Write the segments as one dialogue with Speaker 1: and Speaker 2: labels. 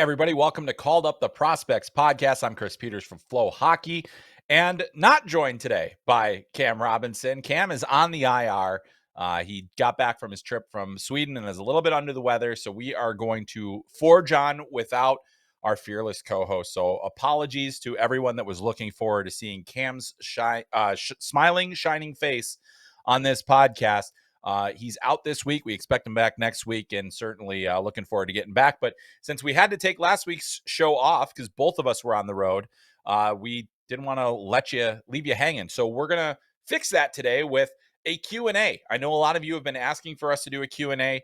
Speaker 1: everybody. Welcome to Called Up the Prospects podcast. I'm Chris Peters from FloHockey, and not joined today by Cam Robinson. Cam is on the IR. He got back from his trip from Sweden and is a little bit under the weather, so we are going to forge on without our fearless co-host. So apologies to everyone that was looking forward to seeing Cam's smiling, shining face on this podcast. He's out this week. We expect him back next week, and certainly looking forward to getting back. But since we had to take last week's show off because both of us were on the road, we didn't want to leave you hanging. So we're going to fix that today with a Q&A. I know a lot of you have been asking for us to do a Q&A.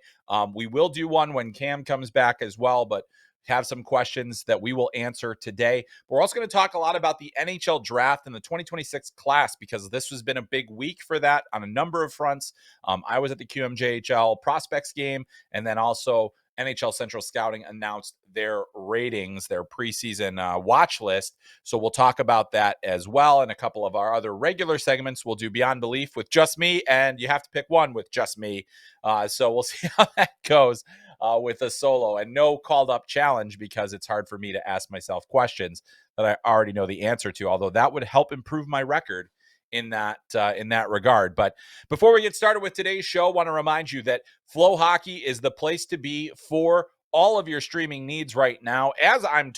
Speaker 1: We will do one when Cam comes back as well, but have some questions that we will answer today. We're also going to talk a lot about the NHL Draft and the 2026 class because this has been a big week for that on a number of fronts. I was at the QMJHL Prospects Game, and then also NHL Central Scouting announced their ratings, their preseason watch list. So we'll talk about that as well. And a couple of our other regular segments we'll do Beyond Belief with just me, and you have to pick one with just me. So we'll see how that goes. With a solo and no called up challenge because it's hard for me to ask myself questions that I already know the answer to, although that would help improve my record in that regard. But before we get started with today's show, I want to remind you that FloHockey is the place to be for all of your streaming needs right now. As I'm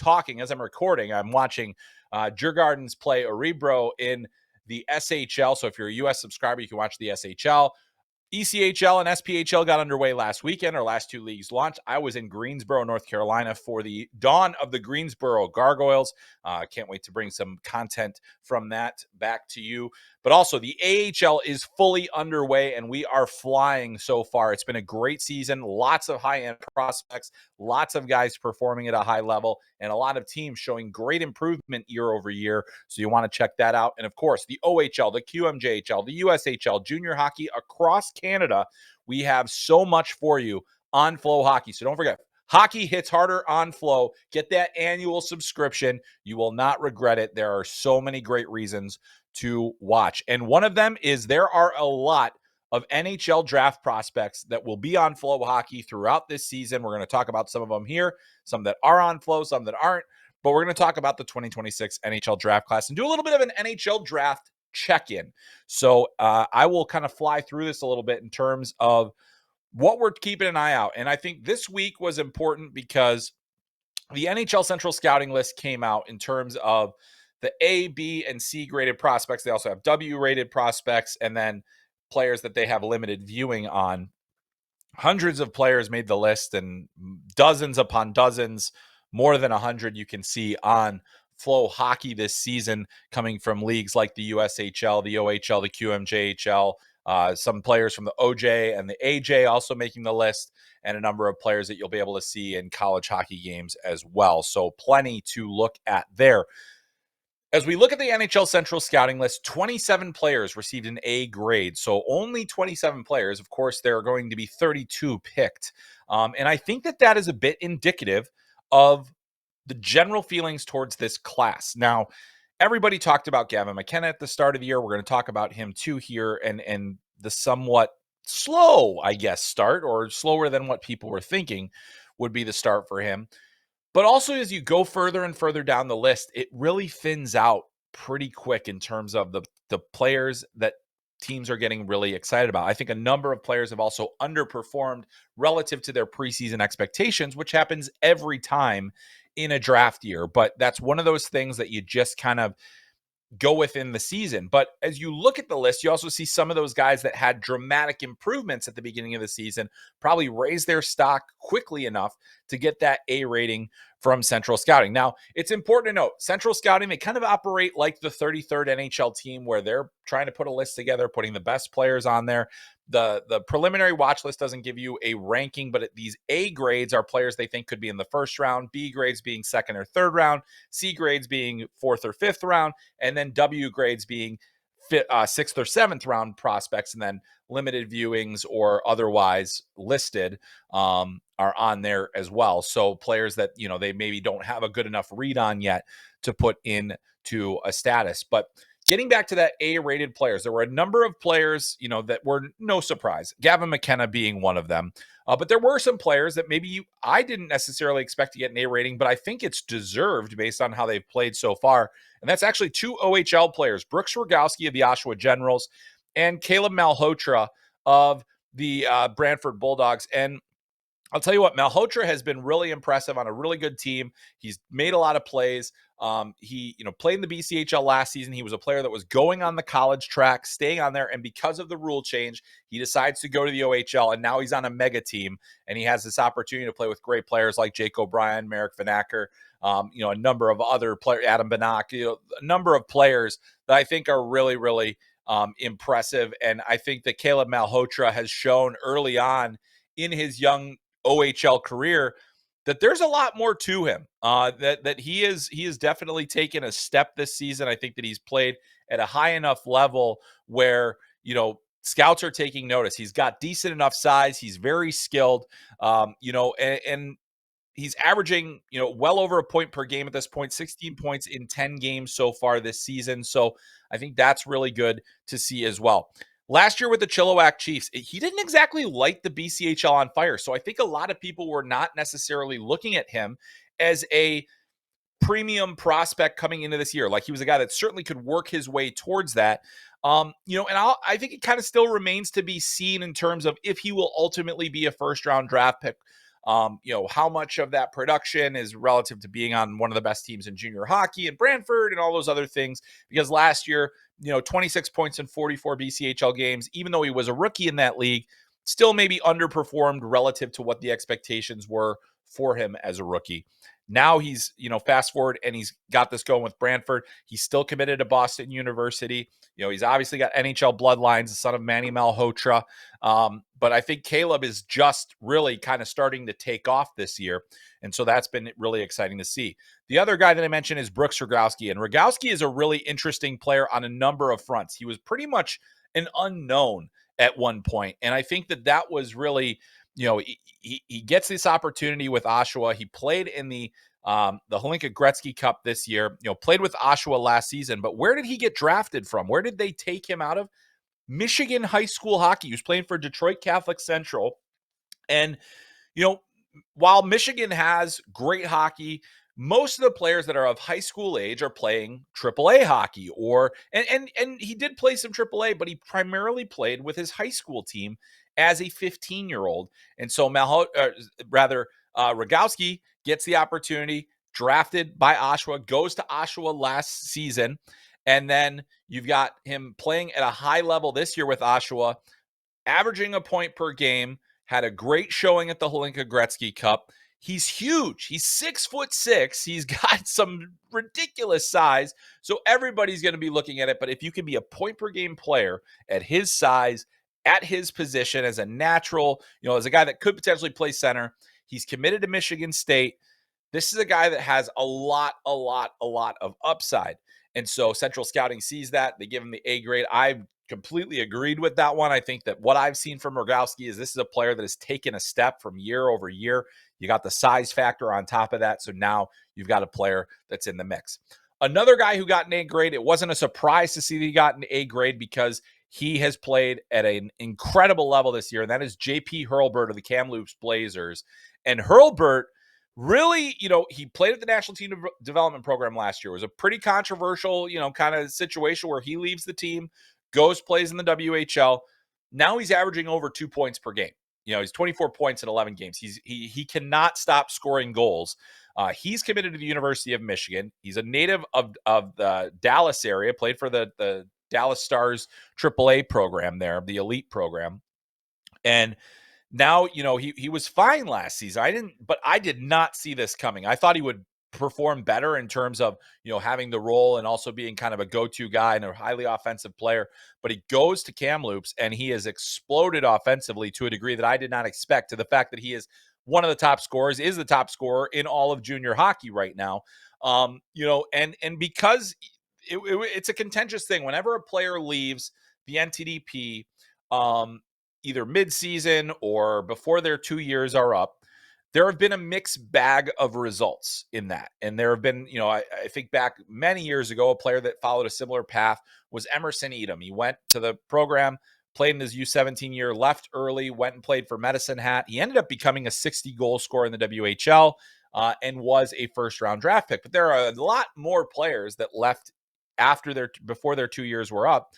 Speaker 1: recording, I'm watching Djurgårdens play Örebro in the SHL. So if you're a US subscriber, you can watch the SHL. ECHL and SPHL got underway last weekend. Our last two leagues launched. I was in Greensboro, North Carolina for the dawn of the Greensboro Gargoyles. Can't wait to bring some content from that back to you. But also the AHL is fully underway and we are flying so far. It's been a great season. Lots of high-end prospects, lots of guys performing at a high level, and a lot of teams showing great improvement year over year. So you want to check that out. And of course, the OHL, the QMJHL, the USHL, junior hockey across Canada. We have so much for you on FloHockey. So don't forget, hockey hits harder on Flow. Get that annual subscription. You will not regret it. There are so many great reasons to watch. And one of them is there are a lot of NHL draft prospects that will be on FloHockey throughout this season. We're going to talk about some of them here, some that are on Flow, some that aren't. But we're going to talk about the 2026 NHL draft class and do a little bit of an NHL draft check-in. So I will kind of fly through this a little bit in terms of what we're keeping an eye out. And I think this week was important because the NHL Central Scouting list came out in terms of the A, B, and C graded prospects. They also have W rated prospects and then players that they have limited viewing on. Hundreds of players made the list and dozens upon dozens, more than 100 you can see on FloHockey this season coming from leagues like the USHL, the OHL, the QMJHL, some players from the OJ and the AJ also making the list, and a number of players that you'll be able to see in college hockey games as well. So plenty to look at there. As we look at the NHL Central Scouting list, 27 players received an A grade. So only 27 players. Of course, there are going to be 32 picked. And I think that is a bit indicative of the general feelings towards this class. Now, everybody talked about Gavin McKenna at the start of the year. We're going to talk about him too here and the somewhat slow, I guess, start, or slower than what people were thinking would be the start for him. But also as you go further and further down the list, it really thins out pretty quick in terms of the players that teams are getting really excited about. I think a number of players have also underperformed relative to their preseason expectations, which happens every time in a draft year. But that's one of those things that you just kind of go within the season. But as you look at the list, you also see some of those guys that had dramatic improvements at the beginning of the season probably raise their stock quickly enough to get that A rating from Central Scouting. Now, it's important to note, Central Scouting, they kind of operate like the 33rd NHL team where they're trying to put a list together, putting the best players on there. The preliminary watch list doesn't give you a ranking, but these A grades are players they think could be in the first round, B grades being second or third round, C grades being fourth or fifth round, and then W grades being sixth or seventh round prospects, and then limited viewings or otherwise listed are on there as well. So players that, they maybe don't have a good enough read on yet to put into a status. But getting back to that A-rated players, there were a number of players, that were no surprise. Gavin McKenna being one of them. But there were some players that I didn't necessarily expect to get an A rating, but I think it's deserved based on how they've played so far. And that's actually two OHL players, Brooks Rogowski of the Oshawa Generals and Caleb Malhotra of the Brantford Bulldogs. And I'll tell you what, Malhotra has been really impressive on a really good team. He's made a lot of plays. He, played in the BCHL last season. He was a player that was going on the college track, staying on there, and because of the rule change, he decides to go to the OHL, and now he's on a mega team, and he has this opportunity to play with great players like Jake O'Brien, Merrick Van Acker, a number of other players, Adam Banak, a number of players that I think are really, really impressive. And I think that Caleb Malhotra has shown early on in his young OHL career that there's a lot more to him. That he is definitely taken a step this season. I think that he's played at a high enough level where scouts are taking notice. He's got decent enough size. He's very skilled. And he's averaging well over a point per game at this point. 16 points in 10 games so far this season. So I think that's really good to see as well. Last year with the Chilliwack Chiefs, he didn't exactly light the BCHL on fire. So I think a lot of people were not necessarily looking at him as a premium prospect coming into this year. Like he was a guy that certainly could work his way towards that. And I think it kind of still remains to be seen in terms of if he will ultimately be a first-round draft pick. How much of that production is relative to being on one of the best teams in junior hockey in Brantford and all those other things. Because last year, 26 points in 44 BCHL games, even though he was a rookie in that league, still maybe underperformed relative to what the expectations were for him as a rookie. Now he's, fast forward and he's got this going with Brantford. He's still committed to Boston University. He's obviously got NHL bloodlines, the son of Manny Malhotra. But I think Caleb is just really kind of starting to take off this year. And so that's been really exciting to see. The other guy that I mentioned is Brooks Rogowski. And Rogowski is a really interesting player on a number of fronts. He was pretty much an unknown at one point. And I think that was really, he gets this opportunity with Oshawa. He played in the Hlinka Gretzky Cup this year, played with Oshawa last season. But where did he get drafted from? Where did they take him out of? Michigan high school hockey. He was playing for Detroit Catholic Central. And, while Michigan has great hockey, most of the players that are of high school age are playing AAA hockey and he did play some AAA, but he primarily played with his high school team as a 15-year-old. And so Rogowski gets the opportunity, drafted by Oshawa, goes to Oshawa last season. And then you've got him playing at a high level this year with Oshawa, averaging a point per game, had a great showing at the Hlinka Gretzky Cup. He's huge. He's 6'6". He's got some ridiculous size. So everybody's going to be looking at it. But if you can be a point per game player at his size, at his position as a natural, as a guy that could potentially play center, he's committed to Michigan State. This is a guy that has a lot of upside. And so Central Scouting sees that. They give him the A grade. I completely agreed with that one. I think that what I've seen from Rogowski is this is a player that has taken a step from year over year. You got the size factor on top of that. So now you've got a player that's in the mix. Another guy who got an A grade, it wasn't a surprise to see that he got an A grade because he has played at an incredible level this year, and that is JP Hurlburt of the Kamloops Blazers. And Hurlburt really, he played at the National Team Development Program last year. It was a pretty controversial, kind of situation where he leaves the team, plays in the WHL. Now he's averaging over 2 points per game. He's 24 points in 11 games. He cannot stop scoring goals. He's committed to the University of Michigan. He's a native of the Dallas area, played for the Dallas Stars AAA program there, the elite program. And now, he was fine last season. I did not see this coming. I thought he would perform better in terms of, having the role and also being kind of a go-to guy and a highly offensive player. But he goes to Kamloops and he has exploded offensively to a degree that I did not expect, to the fact that he is one of the top scorers, is the top scorer in all of junior hockey right now. And because it's a contentious thing. Whenever a player leaves the NTDP, either mid-season or before their 2 years are up, there have been a mixed bag of results in that. And there have been, I think back many years ago, a player that followed a similar path was Emerson Edom. He went to the program, played in his U17 year, left early, went and played for Medicine Hat. He ended up becoming a 60 goal scorer in the WHL and was a first round draft pick. But there are a lot more players that left before their 2 years were up,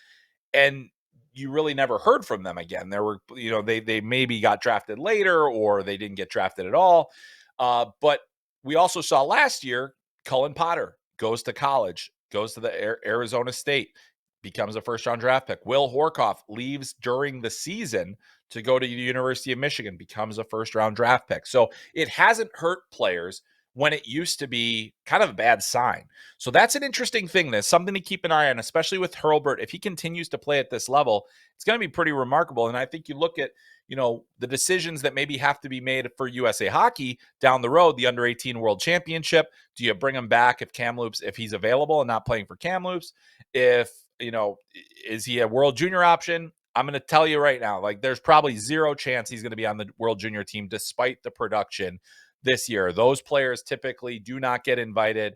Speaker 1: and you really never heard from them again. There were, they maybe got drafted later or they didn't get drafted at all. But we also saw last year, Cullen Potter goes to college, goes to the Arizona State, becomes a first-round draft pick. Will Horkoff leaves during the season to go to the University of Michigan, becomes a first-round draft pick. So it hasn't hurt players when it used to be kind of a bad sign. So that's an interesting thing. That's something to keep an eye on, especially with Hurlburt. If he continues to play at this level, it's going to be pretty remarkable. And I think you look at, the decisions that maybe have to be made for USA Hockey down the road, the under-18 World Championship. Do you bring him back if he's available and not playing for Kamloops? Is he a World Junior option? I'm going to tell you right now, there's probably zero chance he's going to be on the World Junior team despite the production this year. Those players typically do not get invited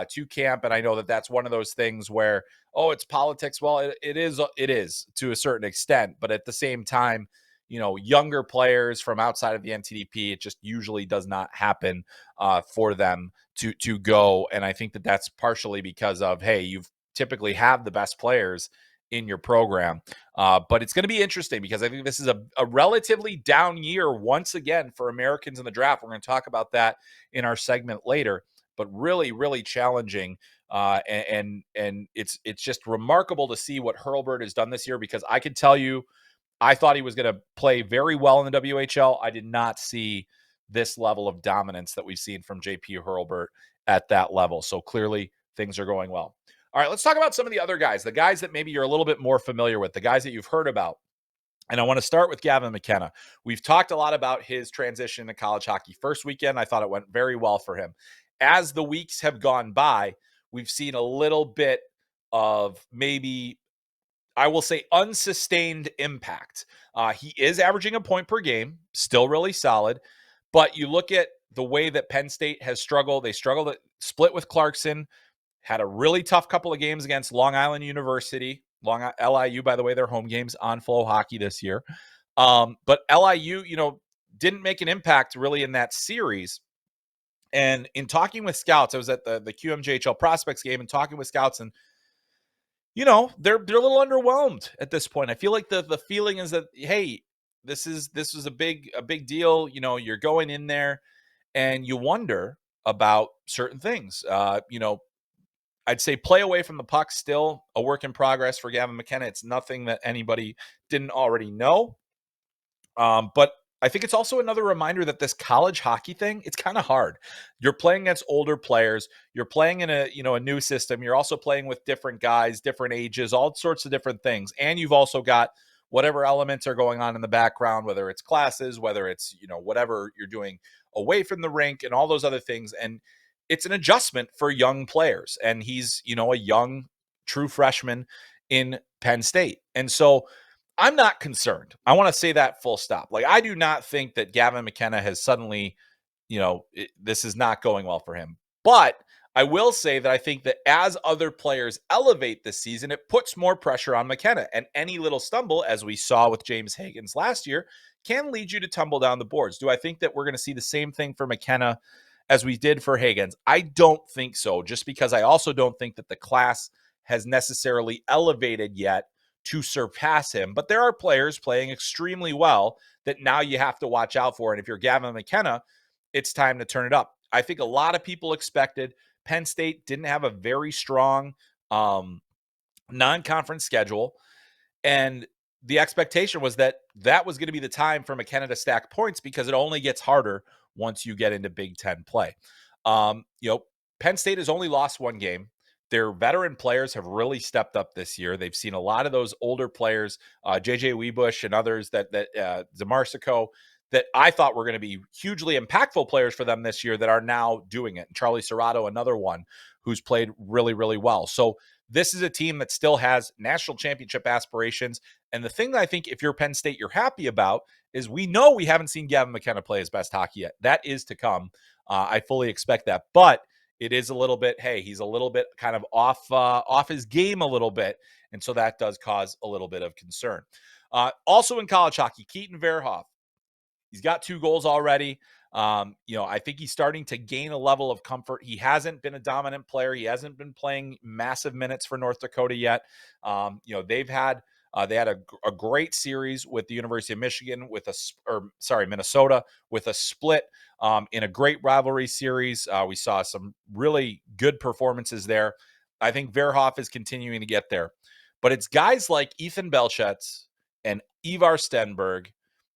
Speaker 1: to camp. And I know that that's one of those things where, it's politics. Well, it is to a certain extent, but at the same time, younger players from outside of the NTDP, it just usually does not happen for them to go. And I think that that's partially because of, hey, you've typically have the best players in your program. But it's going to be interesting because I think this is a relatively down year once again for Americans in the draft. We're going to talk about that in our segment later, but really, really challenging. And it's just remarkable to see what Hurlburt has done this year, because I can tell you, I thought he was going to play very well in the WHL. I did not see this level of dominance that we've seen from JP Hurlburt at that level. So clearly things are going well. All right, let's talk about some of the other guys, the guys that maybe you're a little bit more familiar with, the guys that you've heard about. And I want to start with Gavin McKenna. We've talked a lot about his transition to college hockey. First weekend, I thought it went very well for him. As the weeks have gone by, we've seen a little bit of maybe, I will say, unsustained impact. He is averaging a point per game, still really solid. But you look at the way that Penn State has struggled. They struggled to split with Clarkson, had a really tough couple of games against Long Island University. LIU, by the way, their home games on FloHockey this year. But LIU, didn't make an impact really in that series. And in talking with scouts, I was at the QMJHL Prospects Game and talking with scouts, and they're a little underwhelmed at this point. I feel like the feeling is that, hey, this was a big deal. You're going in there and you wonder about certain things. I'd say play away from the puck, still a work in progress for Gavin McKenna. It's nothing that anybody didn't already know. But I think it's also another reminder that this college hockey thing, it's kind of hard. You're playing against older players. You're playing in a new system. You're also playing with different guys, different ages, all sorts of different things. And you've also got whatever elements are going on in the background, whether it's classes, whether it's, whatever you're doing away from the rink and all those other things. And it's an adjustment for young players. And he's, a young, true freshman in Penn State. And so I'm not concerned. I want to say that full stop. I do not think that Gavin McKenna has suddenly, this is not going well for him. But I will say that I think that as other players elevate this season, it puts more pressure on McKenna. And any little stumble, as we saw with James Higgins last year, can lead you to tumble down the boards. Do I think that we're going to see the same thing for McKenna as we did for Higgins? I don't think so, just because I also don't think that the class has necessarily elevated yet to surpass him. But there are players playing extremely well that now you have to watch out for. And if you're Gavin McKenna, it's time to turn it up. I think a lot of people expected Penn State didn't have a very strong non-conference schedule. And the expectation was that was going to be the time for McKenna to stack points, because it only gets harder once you get into Big Ten play. Penn State has only lost one game. Their veteran players have really stepped up this year. They've seen a lot of those older players, JJ Webush and others that Zamarsico, that I thought were going to be hugely impactful players for them this year, that are now doing it. And Charlie Serrato, another one who's played really, really well. So this is a team that still has national championship aspirations. And the thing that I think if you're Penn State, you're happy about is we know we haven't seen Gavin McKenna play his best hockey yet. That is to come. I fully expect that. But it is a little bit, hey, he's a little bit kind of off his game a little bit. And so that does cause a little bit of concern. Also in college hockey, Keaton Verhoff. He's got 2 goals already. I think he's starting to gain a level of comfort. He hasn't been a dominant player. He hasn't been playing massive minutes for North Dakota yet. They had a great series with the University of Michigan Minnesota with a split in a great rivalry series. We saw some really good performances there. I think Verhoff is continuing to get there, but it's guys like Ethan Belchetz and Ivar Stenberg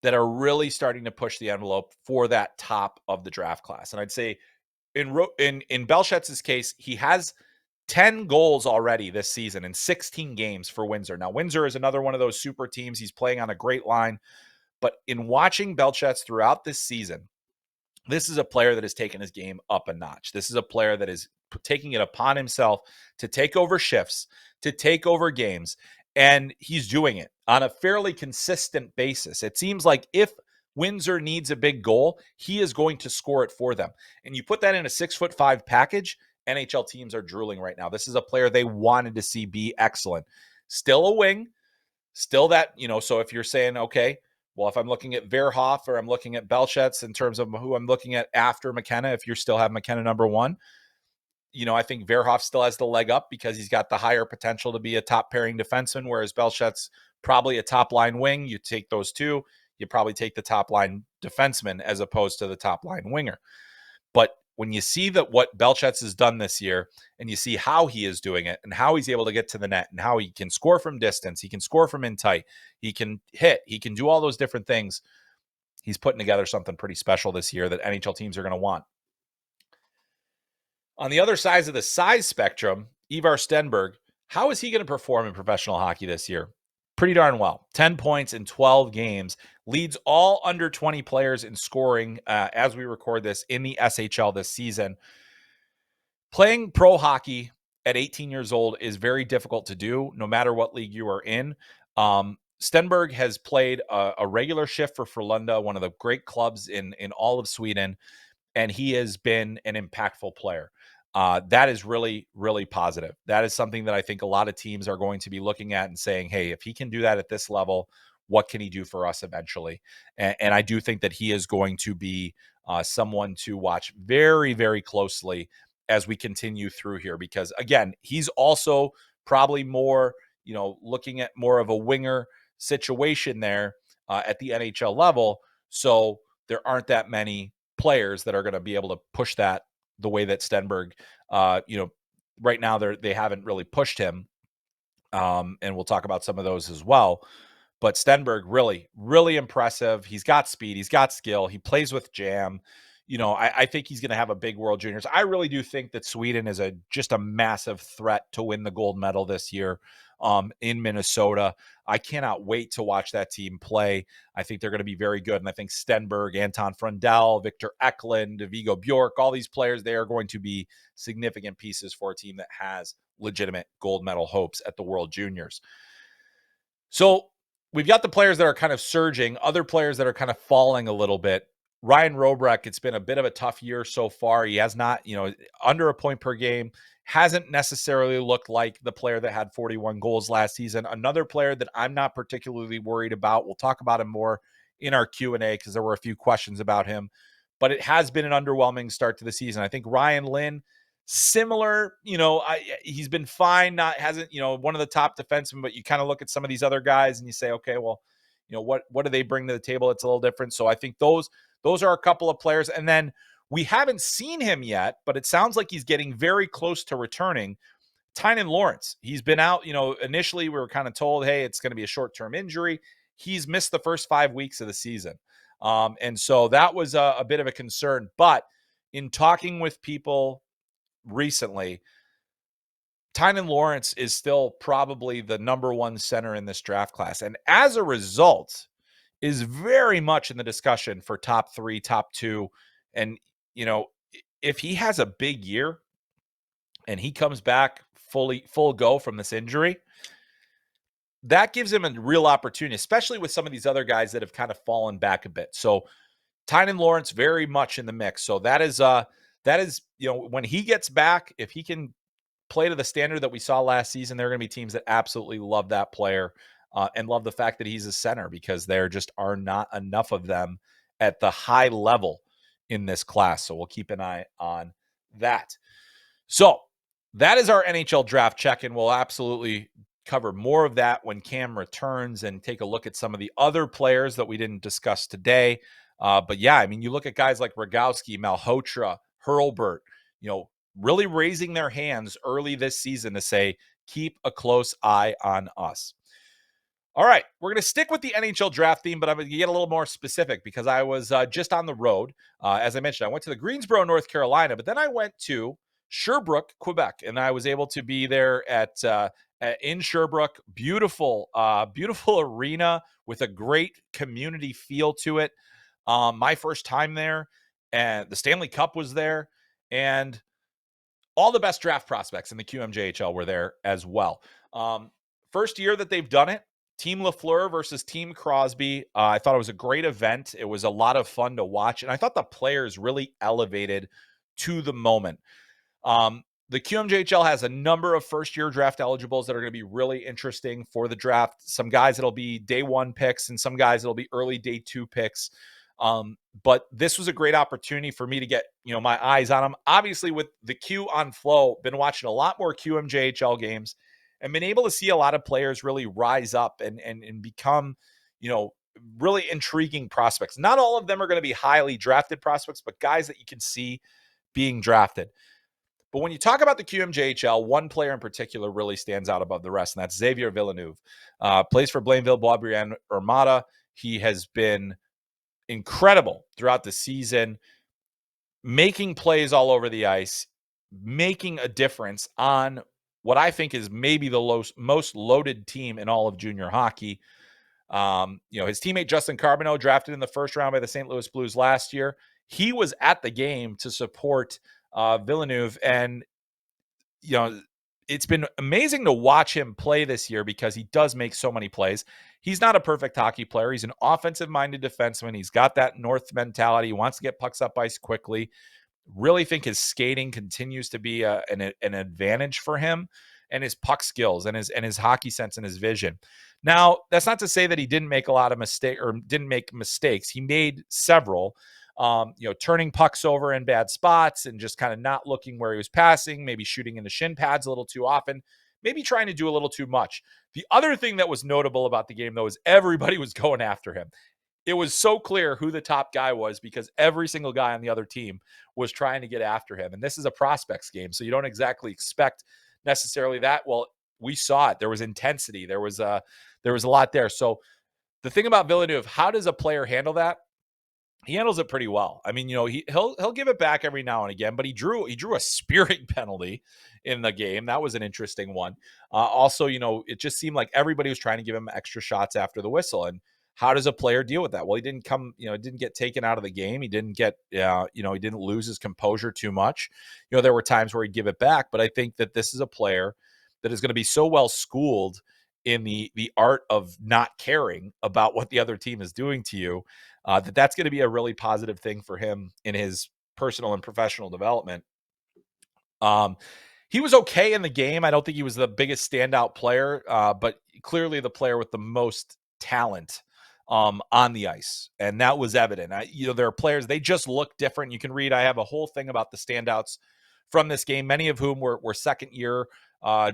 Speaker 1: that are really starting to push the envelope for that top of the draft class. And I'd say in Belchetz's case, he has 10 goals already this season in 16 games for Windsor. Now, Windsor is another one of those super teams. He's playing on a great line. But in watching Belchetz throughout this season, this is a player that has taken his game up a notch. This is a player that is taking it upon himself to take over shifts, to take over games, and he's doing it on a fairly consistent basis. It seems like if Windsor needs a big goal, he is going to score it for them. And you put that in a 6'5" package, NHL teams are drooling right now. This is a player they wanted to see be excellent. Still a wing, still that, so if you're saying, okay, well, if I'm looking at Verhoff or I'm looking at Belchetz in terms of who I'm looking at after McKenna, if you still have McKenna number 1, I think Verhoff still has the leg up because he's got the higher potential to be a top pairing defenseman, whereas Belchetz probably a top line wing. You take those two, you probably take the top line defenseman as opposed to the top line winger. But when you see that what Belchetz has done this year and you see how he is doing it and how he's able to get to the net and how he can score from distance, he can score from in tight, he can hit, he can do all those different things. He's putting together something pretty special this year that NHL teams are going to want. On the other side of the size spectrum, Ivar Stenberg, how is he going to perform in professional hockey this year? Pretty darn well. 10 points in 12 games, leads all under 20 players in scoring as we record this in the SHL this season. Playing pro hockey at 18 years old is very difficult to do, no matter what league you are in. Stenberg has played a regular shift for Frölunda, one of the great clubs in all of Sweden, and he has been an impactful player. That is really, really positive. That is something that I think a lot of teams are going to be looking at and saying, hey, if he can do that at this level, what can he do for us eventually? And I do think that he is going to be someone to watch very, very closely as we continue through here, because again, he's also probably more, looking at more of a winger situation there at the NHL level. So there aren't that many players that are going to be able to push that the way that Stenberg, right now they haven't really pushed him. And we'll talk about some of those as well. But Stenberg, really, really impressive. He's got speed. He's got skill. He plays with jam. I think he's going to have a big World Juniors. I really do think that Sweden is just a massive threat to win the gold medal this year in Minnesota. I cannot wait to watch that team play. I think they're going to be very good. And I think Stenberg, Anton Frundell, Victor Eklund, Vigo Bjork, all these players, they are going to be significant pieces for a team that has legitimate gold medal hopes at the World Juniors. So we've got the players that are kind of surging, other players that are kind of falling a little bit. Ryan Robrek, it's been a bit of a tough year so far. He has not, under a point per game, hasn't necessarily looked like the player that had 41 goals last season. Another player that I'm not particularly worried about. We'll talk about him more in our Q&A because there were a few questions about him, but it has been an underwhelming start to the season. I think Ryan Lynn, similar, he's been fine, hasn't, one of the top defensemen, but you kind of look at some of these other guys and you say, okay, well, what do they bring to the table? It's a little different. So I think those are a couple of players. And then we haven't seen him yet, but it sounds like he's getting very close to returning. Tynan Lawrence, he's been out, initially we were kind of told, hey, it's going to be a short-term injury. He's missed the first 5 weeks of the season. And so that was a bit of a concern. But in talking with people recently, Tynan Lawrence is still probably the number 1 center in this draft class. And as a result, is very much in the discussion for top 3, top 2. And, if he has a big year and he comes back full go from this injury, that gives him a real opportunity, especially with some of these other guys that have kind of fallen back a bit. So Tynan Lawrence very much in the mix. So that is, when he gets back, if he can play to the standard that we saw last season, there are going to be teams that absolutely love that player and love the fact that he's a center, because there just are not enough of them at the high level in this class. So we'll keep an eye on that. So that is our NHL draft check-in. We'll absolutely cover more of that when Cam returns and take a look at some of the other players that we didn't discuss today. But yeah, I mean, you look at guys like Rogowski, Malhotra, Hurlburt, really raising their hands early this season to say, keep a close eye on us. All right, we're going to stick with the NHL draft theme, but I'm going to get a little more specific because I was just on the road. As I mentioned, I went to the Greensboro, North Carolina, but then I went to Sherbrooke, Quebec, and I was able to be there in Sherbrooke. Beautiful, beautiful arena with a great community feel to it. My first time there, and the Stanley Cup was there, and all the best draft prospects in the QMJHL were there as well. First year that they've done it, Team Lafleur versus Team Crosby. I thought it was a great event. It was a lot of fun to watch, and I thought the players really elevated to the moment. The QMJHL has a number of first-year draft eligibles that are going to be really interesting for the draft. Some guys that'll be day one picks, and some guys that'll be early day two picks. But this was a great opportunity for me to get, my eyes on them. Obviously, with the Q on Flow, been watching a lot more QMJHL games and been able to see a lot of players really rise up and become, really intriguing prospects. Not all of them are going to be highly drafted prospects, but guys that you can see being drafted. But when you talk about the QMJHL, one player in particular really stands out above the rest, and that's Xavier Villeneuve. Plays for Blainville Boisbriand Armada. He has been incredible throughout the season, making plays all over the ice, making a difference on what I think is maybe the most loaded team in all of junior hockey. His teammate Justin Carbonneau, drafted in the first round by the St. Louis Blues last year, he was at the game to support Villeneuve, and it's been amazing to watch him play this year because he does make so many plays. He's not a perfect hockey player. He's an offensive-minded defenseman. He's got that North mentality. He wants to get pucks up ice quickly. Really think his skating continues to be an advantage for him, and his puck skills and his hockey sense and his vision. Now, that's not to say that he didn't make a lot of didn't make mistakes. He made several. Turning pucks over in bad spots and just kind of not looking where he was passing, maybe shooting in the shin pads a little too often, maybe trying to do a little too much. The other thing that was notable about the game, though, is everybody was going after him. It was so clear who the top guy was because every single guy on the other team was trying to get after him. And this is a prospects game, so you don't exactly expect necessarily that. Well, we saw it. There was intensity. There was a lot there. So the thing about Villeneuve, how does a player handle that? He handles it pretty well. I mean, he'll give it back every now and again, but he drew a spearing penalty in the game. That was an interesting one. Also, it just seemed like everybody was trying to give him extra shots after the whistle. And how does a player deal with that? Well, he didn't didn't get taken out of the game. He didn't get, he didn't lose his composure too much. There were times where he'd give it back, but I think that this is a player that is going to be so well schooled in the art of not caring about what the other team is doing to you, that's going to be a really positive thing for him in his personal and professional development. He was okay in the game. I don't think he was the biggest standout player, but clearly the player with the most talent on the ice, and that was evident. There are players, they just look different. You can read, I have a whole thing about the standouts from this game, many of whom were second-year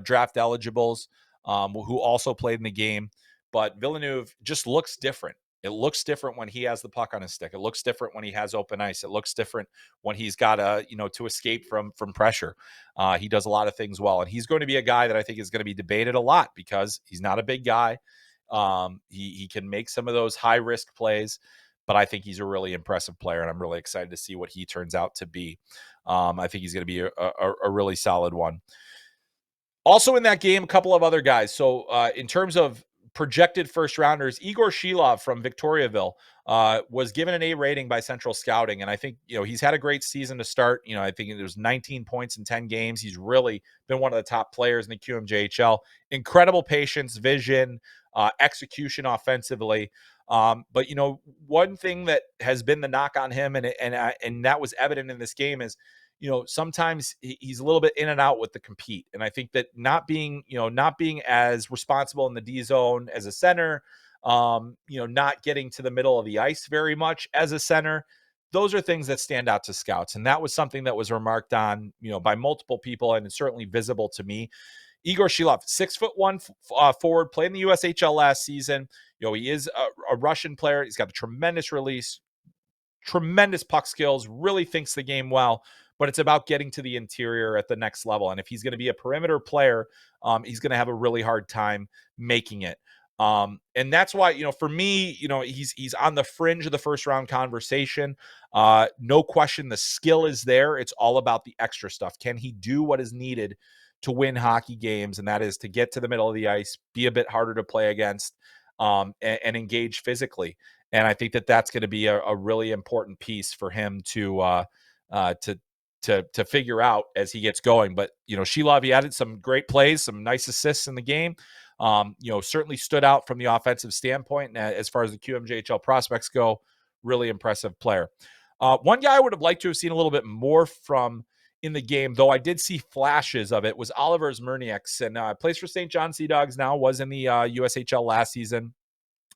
Speaker 1: draft eligibles, who also played in the game. But Villeneuve just looks different. It looks different when he has the puck on his stick. It looks different when he has open ice. It looks different when he's got to escape from pressure. He does a lot of things well, and he's going to be a guy that I think is going to be debated a lot because he's not a big guy. He can make some of those high risk plays, but I think he's a really impressive player, and I'm really excited to see what he turns out to be. I think he's going to be a really solid one. Also in that game, a couple of other guys. So in terms of projected first rounders, Igor Shilov from Victoriaville was given an A rating by Central Scouting. And I think, he's had a great season to start. I think it was 19 points in 10 games. He's really been one of the top players in the QMJHL. Incredible patience, vision, execution offensively. But one thing that has been the knock on him, and that was evident in this game, is sometimes he's a little bit in and out with the compete. And I think that not being as responsible in the D zone as a center, not getting to the middle of the ice very much as a center, those are things that stand out to scouts. And that was something that was remarked on, by multiple people, and it's certainly visible to me. Igor Shilov, 6'1" forward, played in the USHL last season. He is a Russian player. He's got a tremendous release, tremendous puck skills, really thinks the game well, but it's about getting to the interior at the next level. And if he's going to be a perimeter player, he's going to have a really hard time making it. And that's why, for me, he's on the fringe of the first round conversation. No question, the skill is there. It's all about the extra stuff. Can he do what is needed to win hockey games? And that is to get to the middle of the ice, be a bit harder to play against, and engage physically. And I think that that's going to be a really important piece for him to figure out as he gets going. But, Shilov, he added some great plays, some nice assists in the game. Certainly stood out from the offensive standpoint. And as far as the QMJHL prospects go, really impressive player. One guy I would have liked to have seen a little bit more from in the game, though I did see flashes of it, was Oliver Zmernieks, and plays for St. John Sea Dogs now, was in the USHL last season.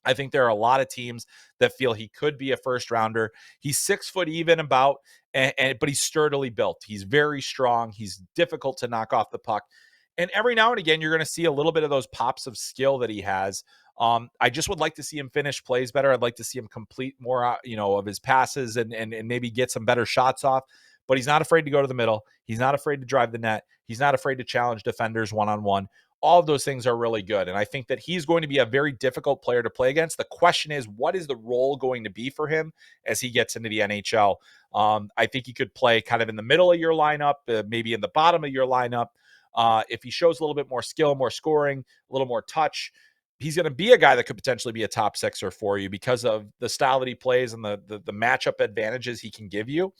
Speaker 1: I think there are a lot of teams that feel he could be a first rounder. He's 6 foot even about, but he's sturdily built. He's very strong. He's difficult to knock off the puck. And every now and again, you're going to see a little bit of those pops of skill that he has. I just would like to see him finish plays better. I'd like to see him complete more, of his passes and maybe get some better shots off. But he's not afraid to go to the middle. He's not afraid to drive the net. He's not afraid to challenge defenders one-on-one. All of those things are really good. And I think that he's going to be a very difficult player to play against. The question is, what is the role going to be for him as he gets into the NHL? I think he could play kind of in the middle of your lineup, maybe in the bottom of your lineup. If he shows a little bit more skill, more scoring, a little more touch, he's going to be a guy that could potentially be a top sixer for you because of the style that he plays and the matchup advantages he can give you.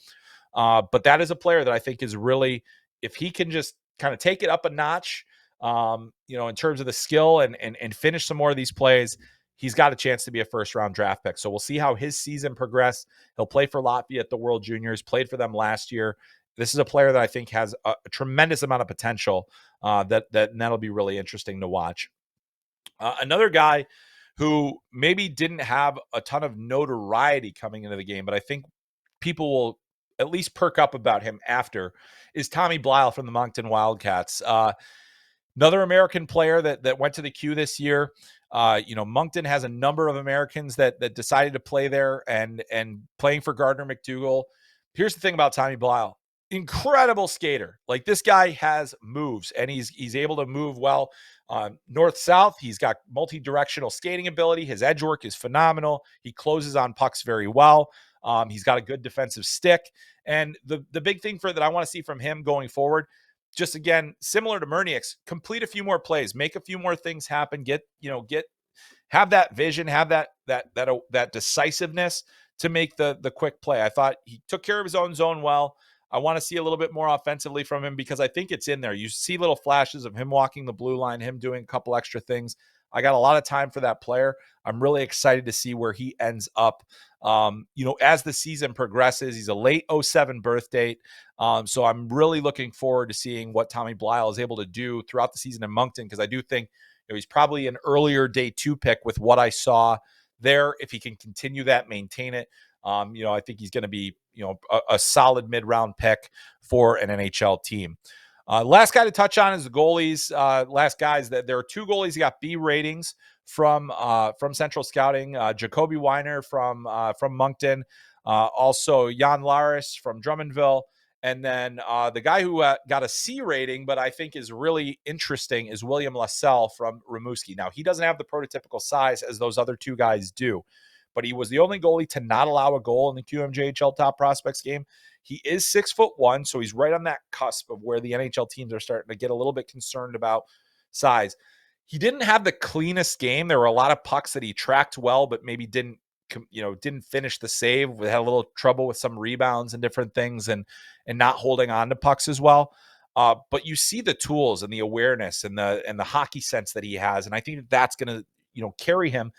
Speaker 1: But that is a player that I think is really, if he can just kind of take it up a notch, in terms of the skill and finish some more of these plays, he's got a chance to be a first round draft pick. So we'll see how his season progresses. He'll play for Latvia at the World Juniors, played for them last year. This is a player that I think has a tremendous amount of potential, and that'll be really interesting to watch. Another guy who maybe didn't have a ton of notoriety coming into the game, but I think people will at least perk up about him after, is Tommy Blyle from the Moncton Wildcats. Another American player that went to the Q this year. Moncton has a number of Americans that decided to play there and playing for Gardner McDougall. Here's the thing about Tommy Blyle. Incredible skater. Like, this guy has moves, and he's able to move well. North-south, he's got multi-directional skating ability. His edge work is phenomenal. He closes on pucks very well. He's got a good defensive stick. And the big thing that I want to see from him going forward, just again, similar to Mernieks, complete a few more plays, make a few more things happen, have that vision, have that decisiveness to make the quick play. I thought he took care of his own zone well. I want to see a little bit more offensively from him because I think it's in there. You see little flashes of him walking the blue line, him doing a couple extra things. I got a lot of time for that player. I'm really excited to see where he ends up. As the season progresses, he's a late 07 birth date. So I'm really looking forward to seeing what Tommy Blyle is able to do throughout the season in Moncton, because I do think he's probably an earlier day 2 pick with what I saw there. If he can continue that, maintain it, I think he's going to be, a solid mid-round pick for an NHL team. Last guy to touch on is the goalies. Last guys, that there are 2 goalies who got B ratings from Central Scouting. Jacoby Weiner from Moncton, also Jan Laris from Drummondville, and then the guy who got a C rating, but I think is really interesting, is William Lassell from Rimouski. Now, he doesn't have the prototypical size as those other 2 guys do, but he was the only goalie to not allow a goal in the QMJHL Top Prospects game. He is 6'1", so he's right on that cusp of where the NHL teams are starting to get a little bit concerned about size. He didn't have the cleanest game. There were a lot of pucks that he tracked well, but maybe didn't finish the save. We had a little trouble with some rebounds and different things, and not holding on to pucks as well. But you see the tools and the awareness and the hockey sense that he has, and I think that's going to carry him.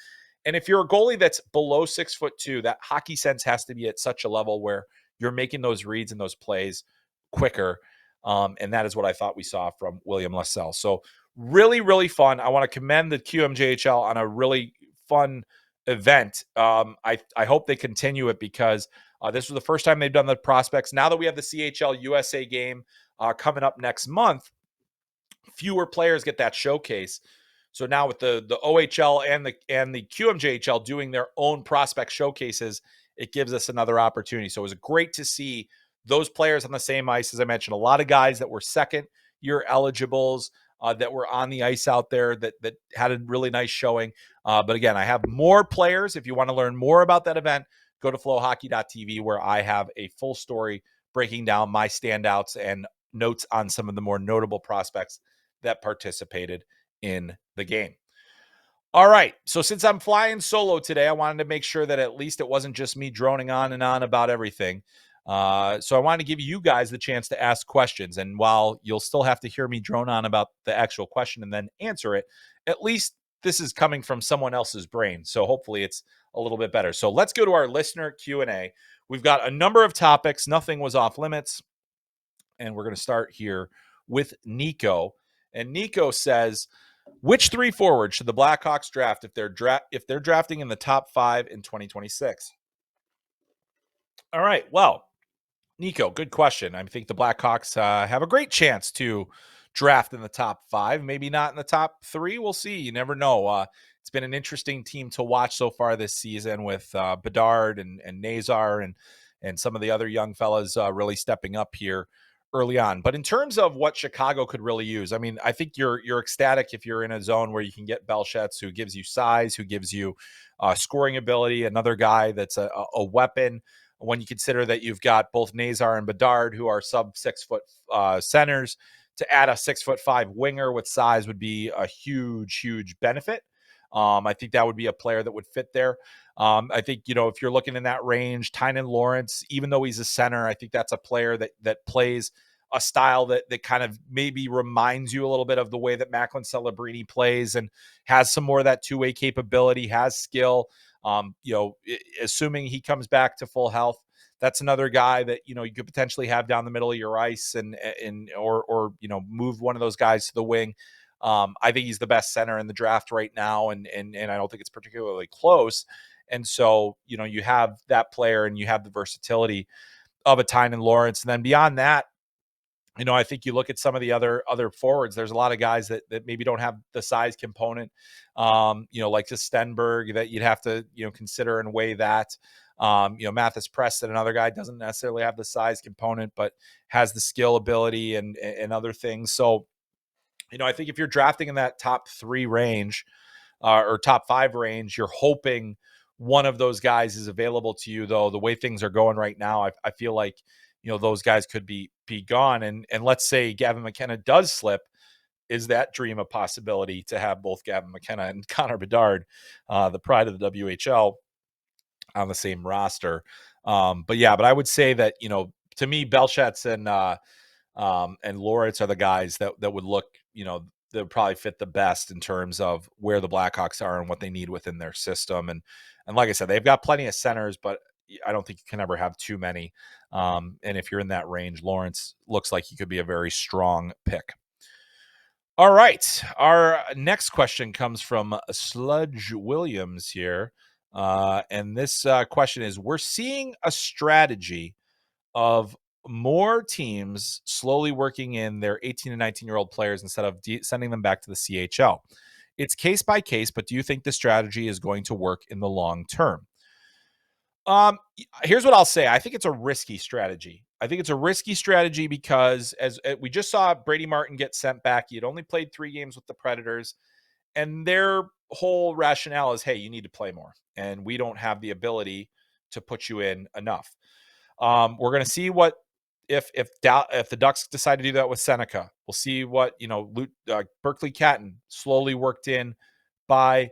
Speaker 1: And if you're a goalie that's below 6'2", that hockey sense has to be at such a level where you're making those reads and those plays quicker. And that is what I thought we saw from William Lassell. So really, really fun. I want to commend the QMJHL on a really fun event. I hope they continue it because this was the first time they've done the prospects. Now that we have the CHL USA game coming up next month, fewer players get that showcase. So now with the OHL and the QMJHL doing their own prospect showcases, it gives us another opportunity. So it was great to see those players on the same ice. As I mentioned, a lot of guys that were second year eligibles that were on the ice out there that had a really nice showing. But again, I have more players. If you want to learn more about that event, go to FloHockey.tv where I have a full story breaking down my standouts and notes on some of the more notable prospects that participated in the game. All right. So since I'm flying solo today, I wanted to make sure that at least it wasn't just me droning on and on about everything. So I wanted to give you guys the chance to ask questions. And while you'll still have to hear me drone on about the actual question and then answer it, at least this is coming from someone else's brain. So hopefully it's a little bit better. So let's go to our listener Q&A. We've got a number of topics. Nothing was off limits. And we're going to start here with Nico. And Nico says, which three forwards should the Blackhawks draft if they're drafting in the top 5 in 2026? All right. Well, Nico, good question. I think the Blackhawks have a great chance to draft in the top 5, maybe not in the top 3. We'll see. You never know. It's been an interesting team to watch so far this season with Bedard and Nazar and some of the other young fellas really stepping up here early on. But in terms of what Chicago could really use, I mean, I think you're ecstatic if you're in a zone where you can get Belchetz, who gives you size, who gives you scoring ability, another guy that's a weapon. When you consider that you've got both Nazar and Bedard, who are sub 6 foot centers, to add a 6'5" winger with size would be a huge benefit. I think that would be a player that would fit there. I think, if you're looking in that range, Tynan Lawrence, even though he's a center, I think that's a player that plays a style that kind of maybe reminds you a little bit of the way that Macklin Celebrini plays and has some more of that two-way capability, has skill. Assuming he comes back to full health, that's another guy that, you could potentially have down the middle of your ice or move one of those guys to the wing. I think he's the best center in the draft right now. And I don't think it's particularly close. And so, you have that player and you have the versatility of a Tynan Lawrence. And then beyond that, I think you look at some of the other forwards. There's a lot of guys that maybe don't have the size component, like the Stenberg that you'd have to, consider and weigh that. Mathis Preston, another guy, doesn't necessarily have the size component, but has the skill ability and other things. So, I think if you're drafting in that top 3 range or top 5 range, you're hoping one of those guys is available to you. Though the way things are going right now, I feel like those guys could be gone. And let's say Gavin McKenna does slip. Is that dream a possibility to have both Gavin McKenna and Connor Bedard, the pride of the WHL, on the same roster? But I would say that, to me, Belchetz and Lawrence are the guys that would look, that would probably fit the best in terms of where the Blackhawks are and what they need within their system. And like I said, they've got plenty of centers, but I don't think you can ever have too many. And if you're in that range, Lawrence looks like he could be a very strong pick. All right. Our next question comes from Sludge Williams here. And this question is, we're seeing a strategy of more teams slowly working in their 18 and 19-year-old players instead of sending them back to the CHL. It's case by case, but do you think the strategy is going to work in the long term? Here's what I'll say. I think it's a risky strategy. I think it's a risky strategy because as we just saw Brady Martin get sent back, he had only played 3 games with the Predators, and their whole rationale is, hey, you need to play more, and we don't have the ability to put you in enough. We're going to see what if the Ducks decide to do that with Seneca. We'll see what, Berkeley Catton slowly worked in by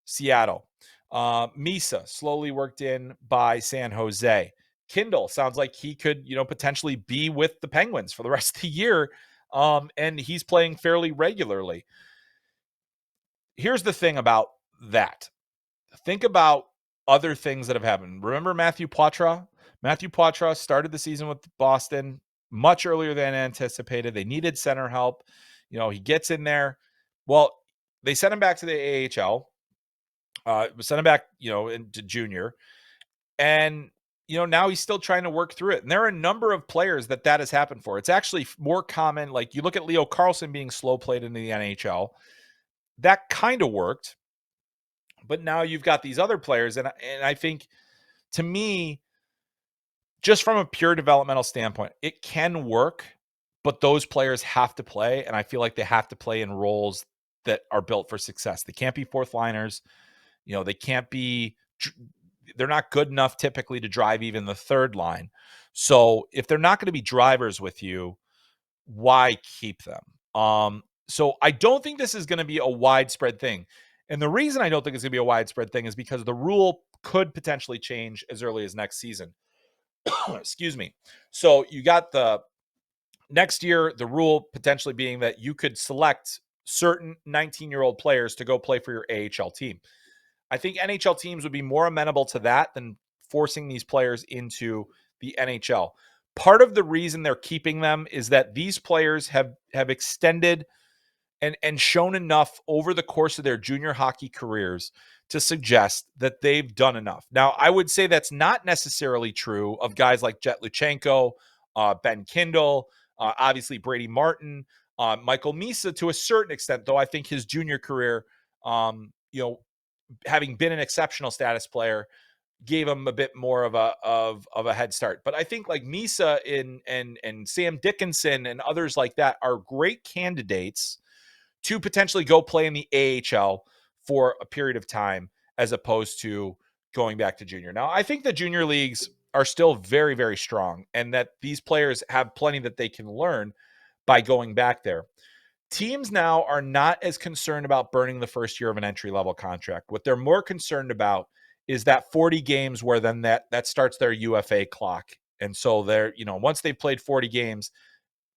Speaker 1: Seattle. Misa slowly worked in by San Jose. Kindle sounds like he could, potentially be with the Penguins for the rest of the year. And he's playing fairly regularly. Here's the thing about that. Think about other things that have happened. Remember Matthew Poitras? Matthew Poitras started the season with Boston much earlier than anticipated. They needed center help. He gets in there. Well, they sent him back to the AHL. Sent him back, into junior. And, now he's still trying to work through it. And there are a number of players that has happened for. It's actually more common. Like you look at Leo Carlson being slow played into the NHL. That kind of worked. But now you've got these other players. And I think, to me, just from a pure developmental standpoint, it can work, but those players have to play. And I feel like they have to play in roles that are built for success. They can't be fourth liners. They can't be, they're not good enough typically to drive even the third line. So if they're not going to be drivers with you, why keep them? So I don't think this is going to be a widespread thing. And the reason I don't think it's going to be a widespread thing is because the rule could potentially change as early as next season. Excuse me. So you got the next year, the rule potentially being that you could select certain 19-year-old players to go play for your AHL team. I think NHL teams would be more amenable to that than forcing these players into the NHL. Part of the reason they're keeping them is that these players have extended and shown enough over the course of their junior hockey careers to suggest that they've done enough. Now, I would say that's not necessarily true of guys like Jet Luchenko, Ben Kindle, obviously Brady Martin, Michael Misa to a certain extent, though I think his junior career, having been an exceptional status player, gave him a bit more of a head start. But I think like Misa and Sam Dickinson and others like that are great candidates to potentially go play in the AHL for a period of time, as opposed to going back to junior. Now, I think the junior leagues are still very, very strong, and that these players have plenty that they can learn by going back there. Teams now are not as concerned about burning the first year of an entry-level contract. What they're more concerned about is that 40 games where then that starts their UFA clock. And so they're, once they've played 40 games,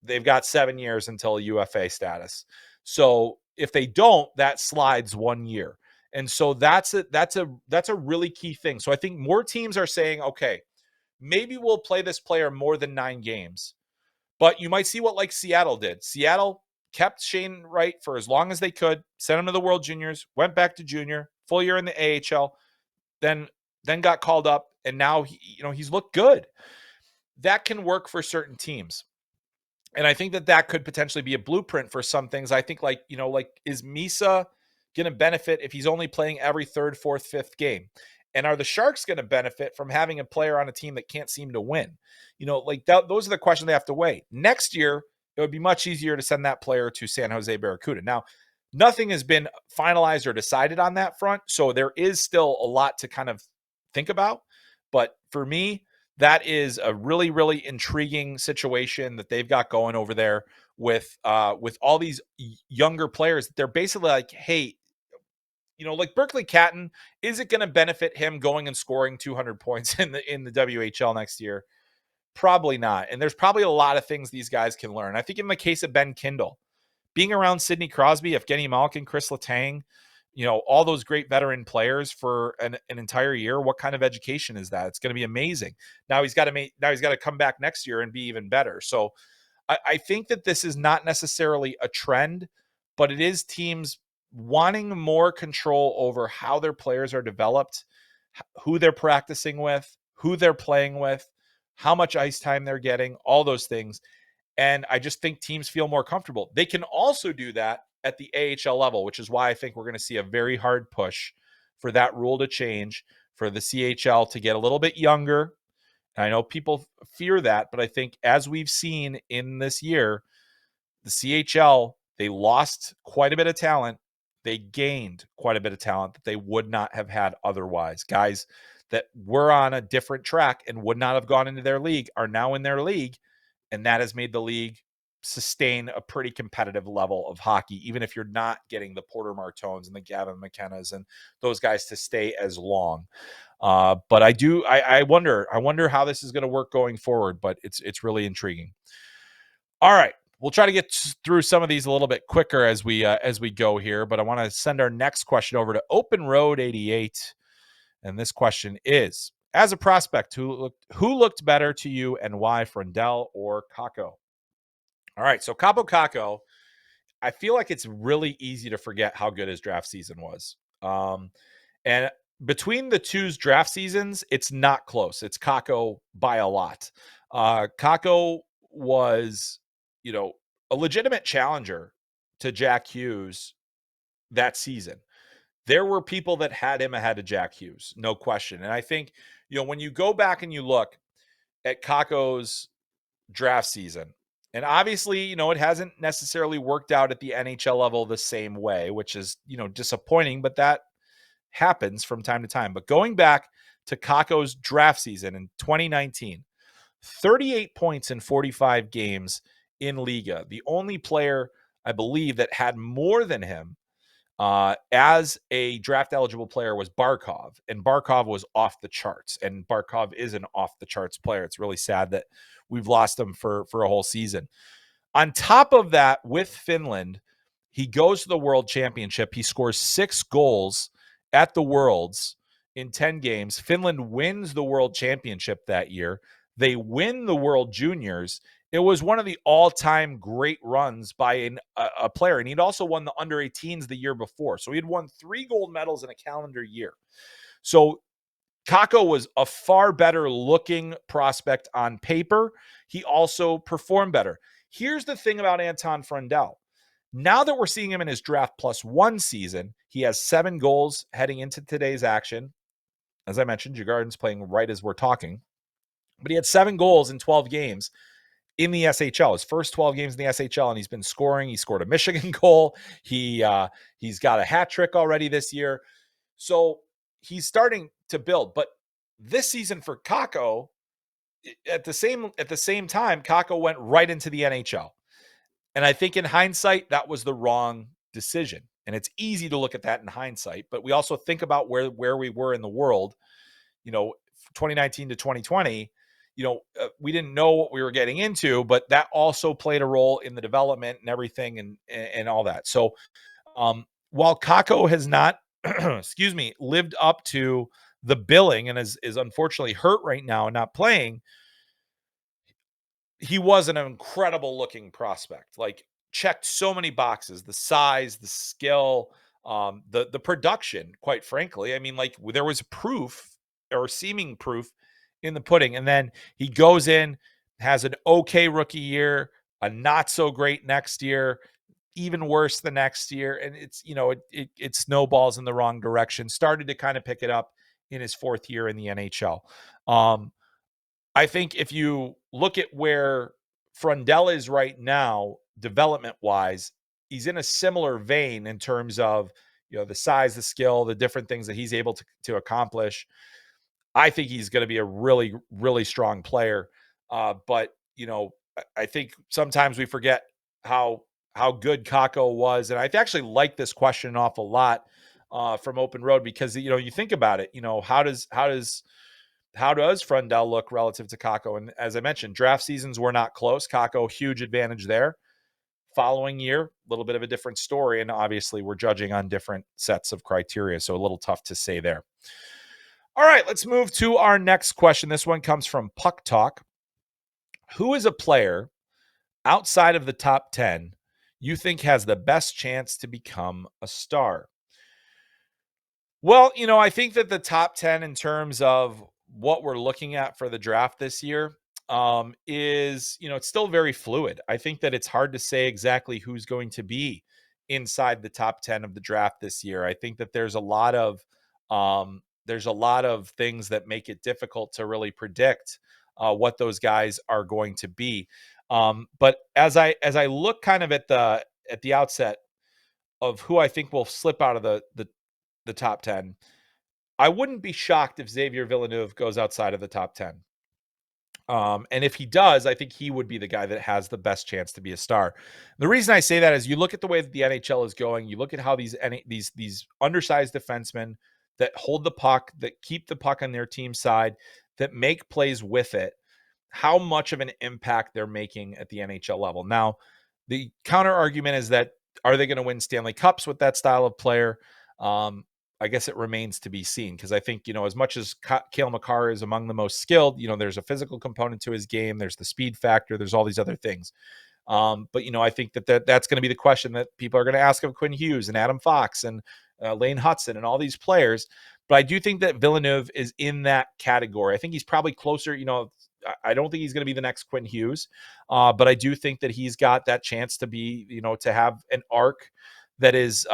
Speaker 1: they've got 7 years until UFA status. So if they don't, that slides 1 year. And so that's a really key thing. So I think more teams are saying, okay, maybe we'll play this player more than 9 games. But you might see what like Seattle did. Seattle kept Shane Wright for as long as they could, sent him to the World Juniors, went back to junior, full year in the AHL, then got called up, and now he's looked good. That can work for certain teams. And I think that could potentially be a blueprint for some things. I think like is Misa going to benefit if he's only playing every third, fourth, fifth game? And are the Sharks going to benefit from having a player on a team that can't seem to win? Those are the questions they have to weigh. Next year, it would be much easier to send that player to San Jose Barracuda. Now, nothing has been finalized or decided on that front, so there is still a lot to kind of think about. But for me, that is a really, really intriguing situation that they've got going over there with all these younger players. They're basically like, hey, like Berkeley Catton, is it going to benefit him going and scoring 200 points in the WHL next year? Probably not. And there's probably a lot of things these guys can learn. I think in the case of Ben Kindle, being around Sidney Crosby, Evgeny Malkin, Chris Letang, all those great veteran players for an entire year, what kind of education is that? It's going to be amazing. Now he's got to come back next year and be even better. So I think that this is not necessarily a trend, but it is teams wanting more control over how their players are developed, who they're practicing with, who they're playing with, how much ice time they're getting, all those things. And I just think teams feel more comfortable. They can also do that at the AHL level, which is why I think we're going to see a very hard push for that rule to change, for the CHL to get a little bit younger. And I know people fear that, but I think as we've seen in this year, the CHL, they lost quite a bit of talent. They gained quite a bit of talent that they would not have had otherwise. Guys that were on a different track and would not have gone into their league are now in their league, and that has made the league sustain a pretty competitive level of hockey, even if you're not getting the Porter Martones and the Gavin McKennas and those guys to stay as long. But I wonder how this is going to work going forward, but it's really intriguing. All right. We'll try to get through some of these a little bit quicker as we go here, but I want to send our next question over to Open Road 88. And this question is, as a prospect, who looked better to you and why, Frendell or Kakko? All right, so Kaapo Kakko, I feel like it's really easy to forget how good his draft season was. And between the two's draft seasons, it's not close. It's Kakko by a lot. Kakko was, a legitimate challenger to Jack Hughes that season. There were people that had him ahead of Jack Hughes, no question. And I think, when you go back and you look at Kakko's draft season, and obviously, it hasn't necessarily worked out at the NHL level the same way, which is, disappointing, but that happens from time to time. But going back to Kakko's draft season in 2019, 38 points in 45 games in Liga. The only player, I believe, that had more than him as a draft eligible player was Barkov, and Barkov was off the charts, and Barkov is an off the charts player. It's really sad that we've lost him for a whole season. On top of that, with Finland, he goes to the World Championship. He scores 6 goals at the Worlds in 10 games. Finland wins the World Championship that year. They win the World Juniors. It was one of the all-time great runs by a player, and he'd also won the under-18s the year before. So he had won 3 gold medals in a calendar year. So Kakko was a far better looking prospect on paper. He also performed better. Here's the thing about Anton Frendell. Now that we're seeing him in his draft plus 1 season, he has 7 goals heading into today's action. As I mentioned, Djurgården's playing right as we're talking. But he had 7 goals in 12 games in the SHL, his first 12 games in the SHL, and he's been scoring. He scored a Michigan goal. He's got a hat trick already this year. So he's starting to build. But this season for Kakko, at the same time, Kakko went right into the NHL. And I think in hindsight, that was the wrong decision. And it's easy to look at that in hindsight, but we also think about where we were in the world, 2019 to 2020. We didn't know what we were getting into, but that also played a role in the development and everything and all that. So while Kakko has not, lived up to the billing and is unfortunately hurt right now and not playing, he was an incredible looking prospect. Like, checked so many boxes: the size, the skill, the production, quite frankly. I mean, like, there was proof or seeming proof in the pudding. And then he goes in, has an okay rookie year, a not so great next year, even worse the next year. And it's, it snowballs in the wrong direction. Started to kind of pick it up in his 4th year in the NHL. I think if you look at where Frendell is right now, development wise, he's in a similar vein in terms of, the size, the skill, the different things that he's able to accomplish. I think he's going to be a really, really strong player. But, I think sometimes we forget how good Kakko was. And I actually like this question an awful lot from Open Road because, you think about it, how does Frendell look relative to Kakko? And as I mentioned, draft seasons were not close. Kakko, huge advantage there. Following year, a little bit of a different story. And obviously we're judging on different sets of criteria. So a little tough to say there. All right, let's move to our next question. This one comes from Puck Talk. Who is a player outside of the top 10 you think has the best chance to become a star? Well, I think that the top 10 in terms of what we're looking at for the draft this year is, it's still very fluid. I think that it's hard to say exactly who's going to be inside the top 10 of the draft this year. I think that there's a lot of things that make it difficult to really predict what those guys are going to be. But as I look kind of at the outset of who I think will slip out of the top 10, I wouldn't be shocked if Xavier Villeneuve goes outside of the top 10. And if he does, I think he would be the guy that has the best chance to be a star. The reason I say that is you look at the way that the NHL is going, you look at how these undersized defensemen that hold the puck, that keep the puck on their team side, that make plays with it, how much of an impact they're making at the NHL level. Now, the counter argument is that are they going to win Stanley Cups with that style of player? I guess it remains to be seen because I think, as much as Cale Makar is among the most skilled, there's a physical component to his game. There's the speed factor. There's all these other things. But, I think that's going to be the question that people are going to ask of Quinn Hughes and Adam Fox and Lane Hudson and all these players. But I do think that Villeneuve is in that category. I think he's probably closer, I don't think he's going to be the next Quinn Hughes, but I do think that he's got that chance to be, to have an arc that is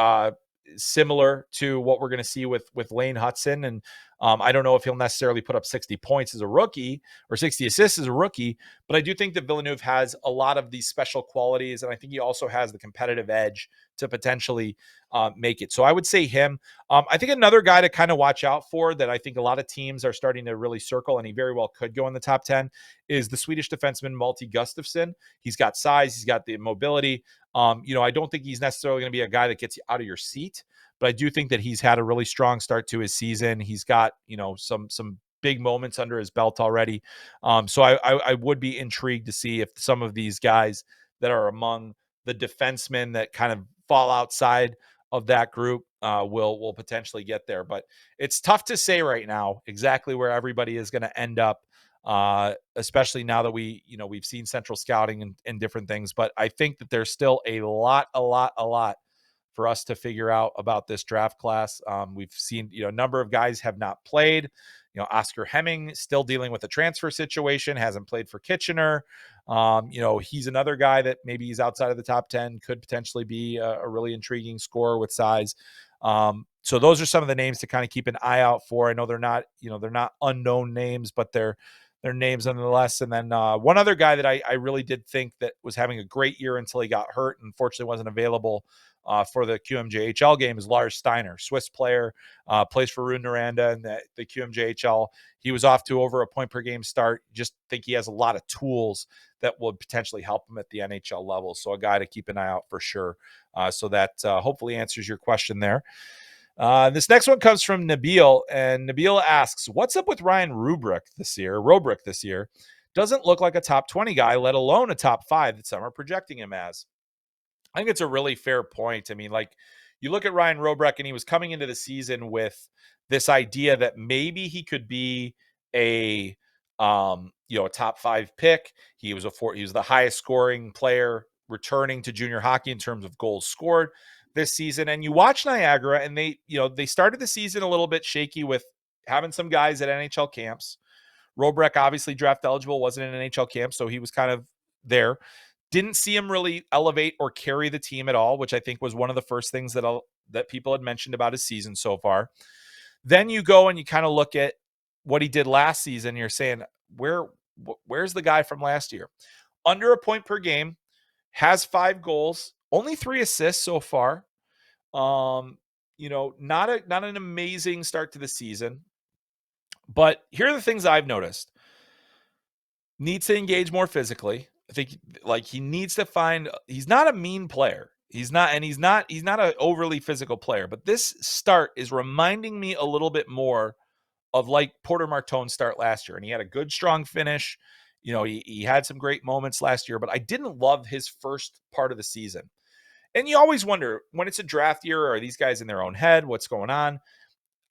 Speaker 1: similar to what we're going to see with Lane Hudson. And I don't know if he'll necessarily put up 60 points as a rookie or 60 assists as a rookie, but I do think that Villeneuve has a lot of these special qualities. And I think he also has the competitive edge to potentially make it. So I would say him. I think another guy to kind of watch out for that I think a lot of teams are starting to really circle, and he very well could go in the top 10, is the Swedish defenseman Malte Gustafsson. He's got size. He's got the mobility. I don't think he's necessarily going to be a guy that gets you out of your seat, but I do think that he's had a really strong start to his season. He's got, some big moments under his belt already. So I would be intrigued to see if some of these guys that are among the defensemen that kind of fall outside of that group will potentially get there. But it's tough to say right now exactly where everybody is going to end up. Especially now that we've seen Central Scouting and different things, but I think that there's still a lot for us to figure out about this draft class. We've seen, a number of guys have not played. Oscar Hemming still dealing with a transfer situation, hasn't played for Kitchener. He's another guy that maybe he's outside of the top 10, could potentially be a really intriguing scorer with size. So those are some of the names to kind of keep an eye out for. I know they're not unknown names, but they're names nonetheless. And then one other guy that I really did think that was having a great year until he got hurt and unfortunately wasn't available for the QMJHL game is Lars Steiner, Swiss player, plays for Rune Noranda and the QMJHL. He was off to over a point per game start. Just think he has a lot of tools that would potentially help him at the NHL level. So a guy to keep an eye out for sure. So that hopefully answers your question there. This next one comes from Nabil, and Nabil asks, what's up with Ryan Robrick this year? Doesn't look like a top 20 guy, let alone a top 5 that some are projecting him as. I think it's a really fair point. I mean, like, you look at Ryan Robrick, and he was coming into the season with this idea that maybe he could be a top 5 pick. He was the highest scoring player returning to junior hockey in terms of goals scored this season. And you watch Niagara, and they started the season a little bit shaky with having some guys at NHL camps. Robrick, obviously draft eligible, wasn't in an NHL camp, so he was kind of there. Didn't see him really elevate or carry the team at all, which I think was one of the first things that people had mentioned about his season so far. Then you go and you kind of look at what he did last season. You're saying, where's the guy from last year? Under a point per game, has 5 goals, only 3 assists so far. Not an amazing start to the season. But here are the things I've noticed. Needs to engage more physically. I think he needs to he's not a mean player. He's not an overly physical player, but this start is reminding me a little bit more of like Porter Martone's start last year. And he had a good, strong finish. He had some great moments last year, but I didn't love his first part of the season. And you always wonder when it's a draft year, are these guys in their own head? What's going on?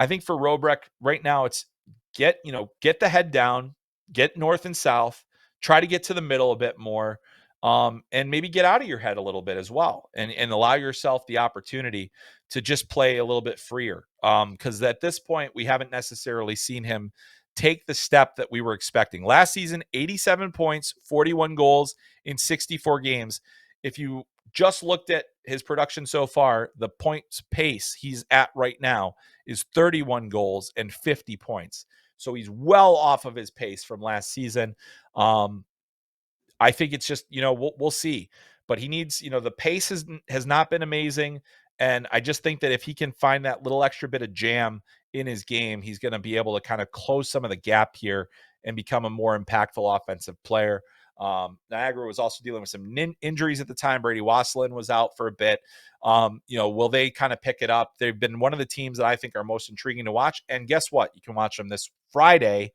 Speaker 1: I think for Robrick right now, it's get the head down, get north and south, try to get to the middle a bit more, and maybe get out of your head a little bit as well, and allow yourself the opportunity to just play a little bit freer. Because at this point, we haven't necessarily seen him take the step that we were expecting. Last season, 87 points, 41 goals in 64 games. If you just looked at his production so far, the points pace he's at right now is 31 goals and 50 points. So he's well off of his pace from last season. I think it's just, we'll see. But he needs, the pace has not been amazing. And I just think that if he can find that little extra bit of jam in his game, he's going to be able to kind of close some of the gap here and become a more impactful offensive player. Niagara was also dealing with some injuries at the time. Brady Wasselin was out for a bit. Will they kind of pick it up? They've been one of the teams that I think are most intriguing to watch. And guess what? You can watch them this Friday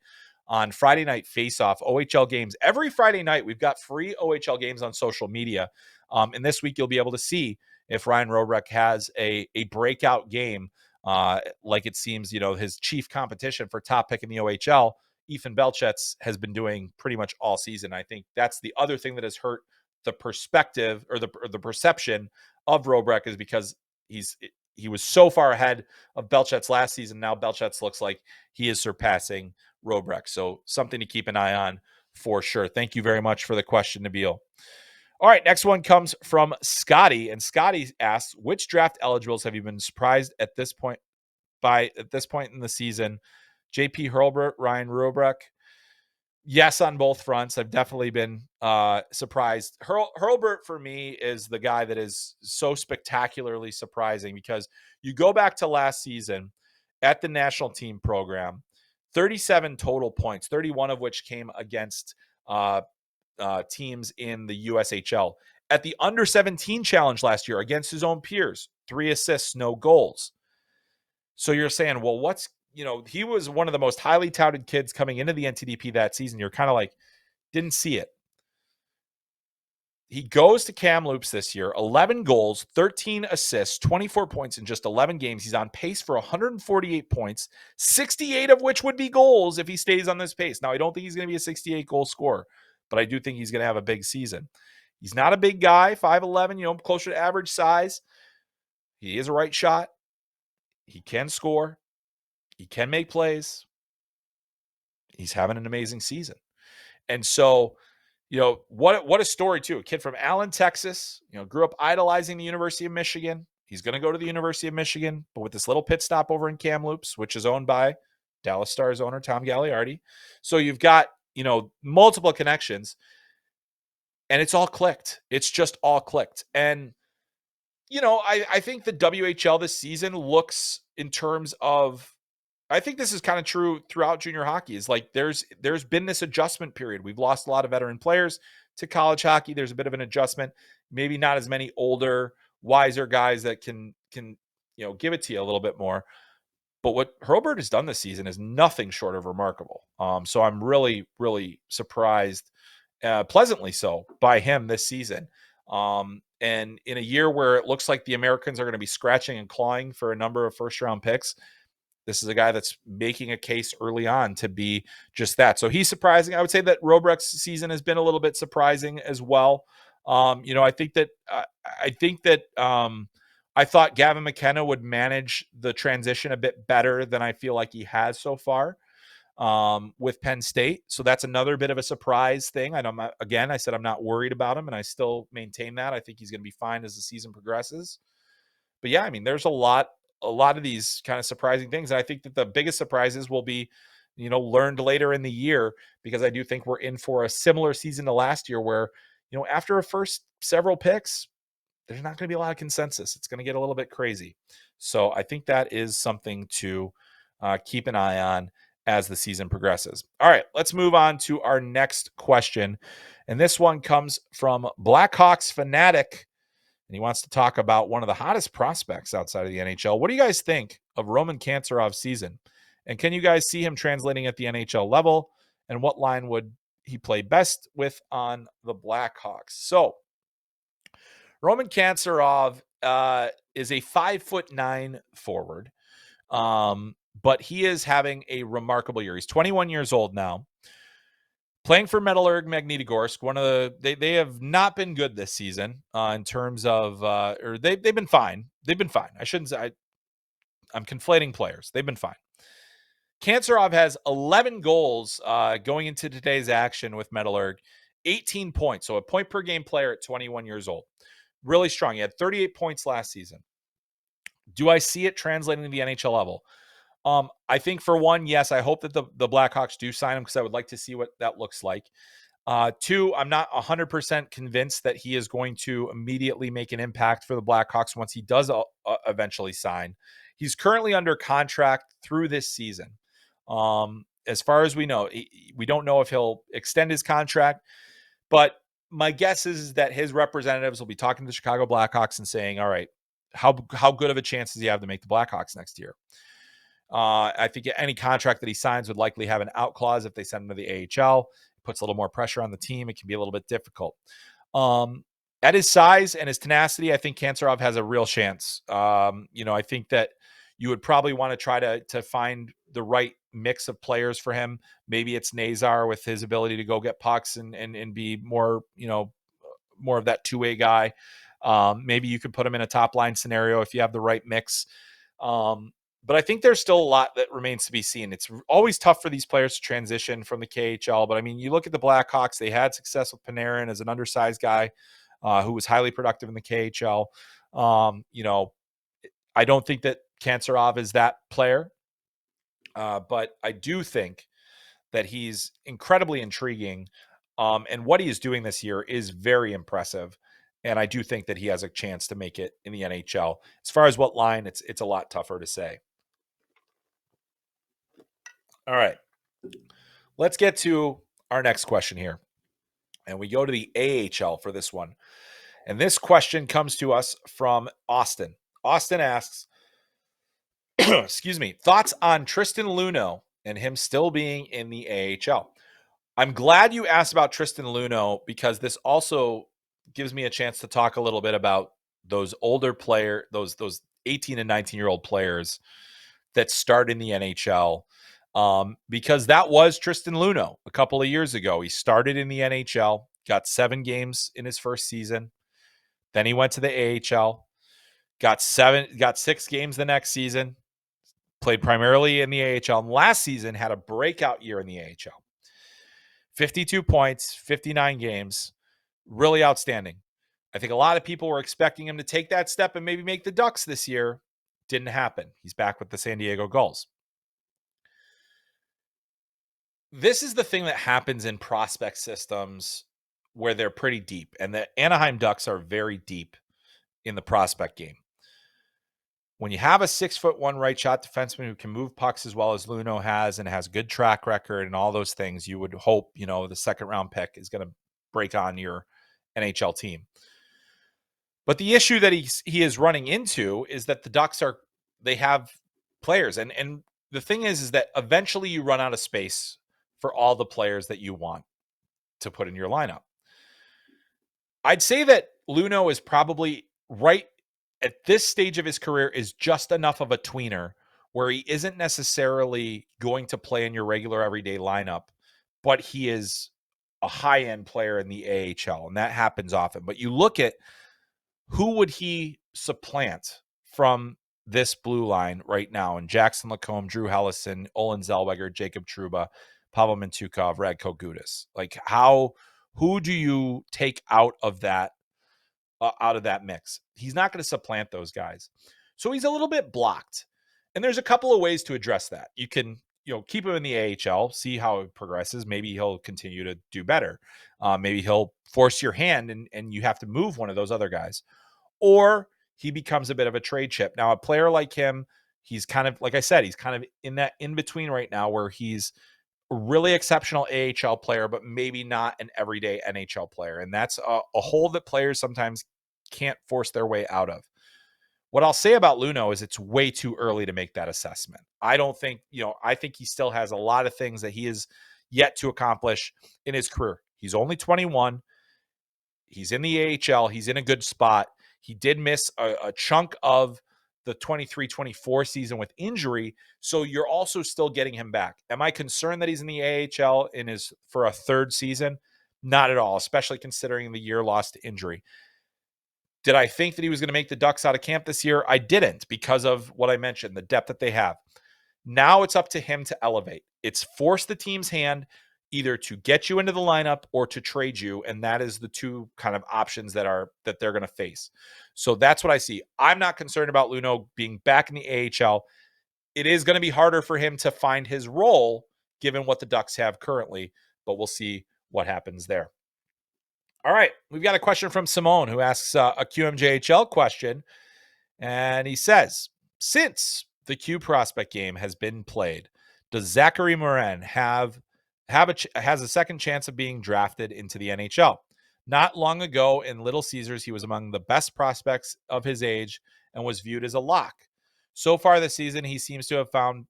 Speaker 1: on Friday Night Face-Off, OHL games. Every Friday night, we've got free OHL games on social media. And this week, you'll be able to see if Ryan Robrek has a breakout game, like it seems, his chief competition for top pick in the OHL, Ethan Belchetz, has been doing pretty much all season. I think that's the other thing that has hurt the perspective or the perception of Robrek, is because he was so far ahead of Belchetz last season. Now Belchetz looks like he is surpassing Robrek. So something to keep an eye on for sure. Thank you very much for the question, Nabil. All right, next one comes from Scotty, and Scotty asks, which draft eligibles have you been surprised at this point in the season? JP Hurlbert, Ryan Robrek. Yes, on both fronts. I've definitely been surprised. Hurlbert, for me, is the guy that is so spectacularly surprising, because you go back to last season at the national team program, 37 total points, 31 of which came against teams in the USHL. At the under 17 challenge last year against his own peers, 3 assists, no goals. So you're saying, well, he was one of the most highly touted kids coming into the NTDP that season. You're kind of like, didn't see it. He goes to Kamloops this year, 11 goals, 13 assists, 24 points in just 11 games. He's on pace for 148 points, 68 of which would be goals if he stays on this pace. Now, I don't think he's going to be a 68 goal scorer, but I do think he's going to have a big season. He's not a big guy, 5'11", closer to average size. He is a right shot. He can score. He can make plays. He's having an amazing season. And so, what a story too. A kid from Allen, Texas, grew up idolizing the University of Michigan. He's going to go to the University of Michigan, but with this little pit stop over in Kamloops, which is owned by Dallas Stars owner Tom Gagliardi. So you've got, multiple connections, and it's all clicked. It's just all clicked. And, I think the WHL this season looks, in terms of, I think this is kind of true throughout junior hockey, is like there's been this adjustment period. We've lost a lot of veteran players to college hockey. There's a bit of an adjustment, maybe not as many older, wiser guys that can give it to you a little bit more. But what Hurlbert has done this season is nothing short of remarkable. So I'm really, really surprised, pleasantly so, by him this season. And in a year where it looks like the Americans are going to be scratching and clawing for a number of first-round picks, this is a guy that's making a case early on to be just that. So he's surprising. I would say that Robrek's season has been a little bit surprising as well. I think that I thought Gavin McKenna would manage the transition a bit better than I feel like he has so far with Penn State. So that's another bit of a surprise thing. I said I'm not worried about him, and I still maintain that. I think he's going to be fine as the season progresses. But yeah, there's a lot of these kind of surprising things. And I think that the biggest surprises will be, learned later in the year, because I do think we're in for a similar season to last year where, after a first several picks, there's not going to be a lot of consensus. It's going to get a little bit crazy. So I think that is something to keep an eye on as the season progresses. All right, let's move on to our next question. And this one comes from Blackhawks Fanatic. And he wants to talk about one of the hottest prospects outside of the NHL. What do you guys think of Roman Kantserov's season? And can you guys see him translating at the NHL level? And what line would he play best with on the Blackhawks? So, Roman Kantserov is a 5'9" forward, but he is having a remarkable year. He's 21 years old now. Playing for Metallurg Magnitogorsk, they have not been good this season in terms of, or they've been fine. They've been fine. I shouldn't say, I'm conflating players. They've been fine. Kantserov has 11 goals going into today's action with Metallurg, 18 points. So a point per game player at 21 years old. Really strong. He had 38 points last season. Do I see it translating to the NHL level? I think for one, yes, I hope that the Blackhawks do sign him, because I would like to see what that looks like. Two, I'm not 100% convinced that he is going to immediately make an impact for the Blackhawks once he does eventually sign. He's currently under contract through this season. as far as we know, we don't know if he'll extend his contract, but my guess is that his representatives will be talking to the Chicago Blackhawks and saying, all right, how good of a chance does he have to make the Blackhawks next year? I think any contract that he signs would likely have an out clause if they send him to the AHL. It puts a little more pressure on the team. It can be a little bit difficult. At his size and his tenacity, I think Kancerov has a real chance. I think that you would probably want to try to find the right mix of players for him. Maybe it's Nazar with his ability to go get pucks and be more, more of that two-way guy. Maybe you could put him in a top line scenario if you have the right mix. But I think there's still a lot that remains to be seen. It's always tough for these players to transition from the KHL. But I mean, you look at the Blackhawks, they had success with Panarin as an undersized guy who was highly productive in the KHL. I don't think that Kancerov is that player. But I do think that he's incredibly intriguing. And what he is doing this year is very impressive. And I do think that he has a chance to make it in the NHL. As far as what line, it's a lot tougher to say. All right. Let's get to our next question here. And we go to the AHL for this one. And this question comes to us from Austin. Austin asks, excuse me, thoughts on Tristan Luneau and him still being in the AHL. I'm glad you asked about Tristan Luneau because this also gives me a chance to talk a little bit about those older player, those 18 and 19-year-old players that start in the NHL. Because that was Tristan Luneau a couple of years ago. He started in the NHL, got 7 games in his first season. Then he went to the AHL, got 6 games the next season, played primarily in the AHL, and last season had a breakout year in the AHL. 52 points, 59 games, really outstanding. I think a lot of people were expecting him to take that step and maybe make the Ducks this year. Didn't happen. He's back with the San Diego Gulls. This is the thing that happens in prospect systems where they're pretty deep, and the Anaheim Ducks are very deep in the prospect game. When you have a 6'1" right shot defenseman who can move pucks as well as Luneau has and has a good track record and all those things, you would hope, the second round pick is going to break on your NHL team. But the issue that he is running into is that the Ducks they have players. And the thing is that eventually you run out of space for all the players that you want to put in your lineup. I'd say that Luneau is probably right at this stage of his career is just enough of a tweener where he isn't necessarily going to play in your regular everyday lineup, but he is a high-end player in the AHL, and that happens often. But you look at who would he supplant from this blue line right now, and Jackson Lacombe, Drew Hellison, Olin Zellweger, Jacob Trouba, Pavel Mintyukov, Radko Gudas. Like who do you take out of that mix? He's not going to supplant those guys. So he's a little bit blocked. And there's a couple of ways to address that. You can, keep him in the AHL, see how it progresses. Maybe he'll continue to do better. Maybe he'll force your hand and you have to move one of those other guys. Or he becomes a bit of a trade chip. Now, a player like him, he's kind of, like I said, he's kind of in that in-between right now where he's a really exceptional AHL player, but maybe not an everyday NHL player. And that's a hole that players sometimes can't force their way out of. What I'll say about Luneau is it's way too early to make that assessment. I don't think, I think he still has a lot of things that he is yet to accomplish in his career. He's only 21. He's in the AHL. He's in a good spot. He did miss a chunk of the 23-24 season with injury. So you're also still getting him back. Am I concerned that he's in the AHL for a third season? Not at all, especially considering the year lost to injury. Did I think that he was going to make the Ducks out of camp this year? I didn't, because of what I mentioned, the depth that they have. Now it's up to him to elevate. It's force the team's hand either to get you into the lineup or to trade you. And that is the two kind of options that they're going to face. So that's what I see. I'm not concerned about Luneau being back in the AHL. It is going to be harder for him to find his role given what the Ducks have currently, but we'll see what happens there. All right, we've got a question from Simone who asks a QMJHL question, and he says, since the Q Prospect Game has been played, does Zachary Morin has a second chance of being drafted into the NHL? Not long ago in Little Caesars, he was among the best prospects of his age and was viewed as a lock. So far this season, he seems to have found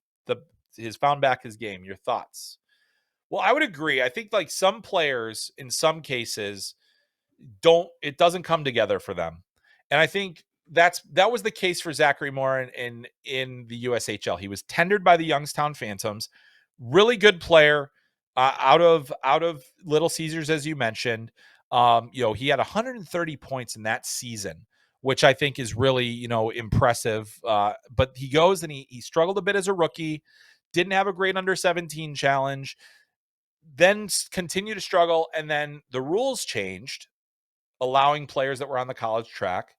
Speaker 1: back his game. Your thoughts? Well, I would agree. I think like some players in some cases it doesn't come together for them. And I think that was the case for Zachary Moore in the USHL. He was tendered by the Youngstown Phantoms, really good player, out of Little Caesars, as you mentioned. He had 130 points in that season, which I think is really, impressive. But he goes and he struggled a bit as a rookie, didn't have a great under 17 challenge, then continued to struggle. And then the rules changed, allowing players that were on the college track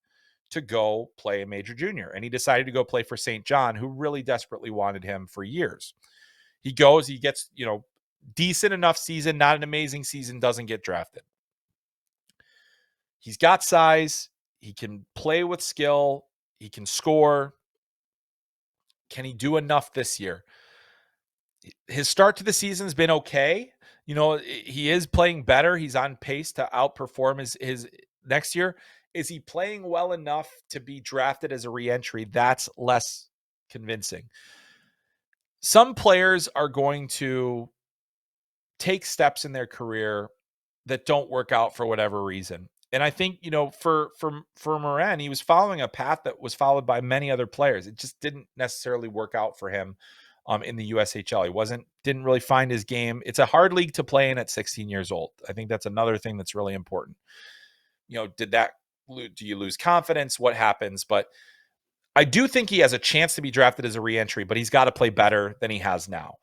Speaker 1: to go play a major junior. And he decided to go play for St. John, who really desperately wanted him for years. He goes, he gets, decent enough season, not an amazing season, doesn't get drafted. He's got size. He can play with skill. He can score. Can he do enough this year? His start to the season has been okay. He is playing better. He's on pace to outperform his next year. Is he playing well enough to be drafted as a reentry? That's less convincing. Some players are going to take steps in their career that don't work out for whatever reason. And I think, for Morin, he was following a path that was followed by many other players. It just didn't necessarily work out for him in the USHL. He didn't really find his game. It's a hard league to play in at 16 years old. I think that's another thing that's really important. Do you lose confidence? What happens? But I do think he has a chance to be drafted as a reentry, but he's got to play better than he has now.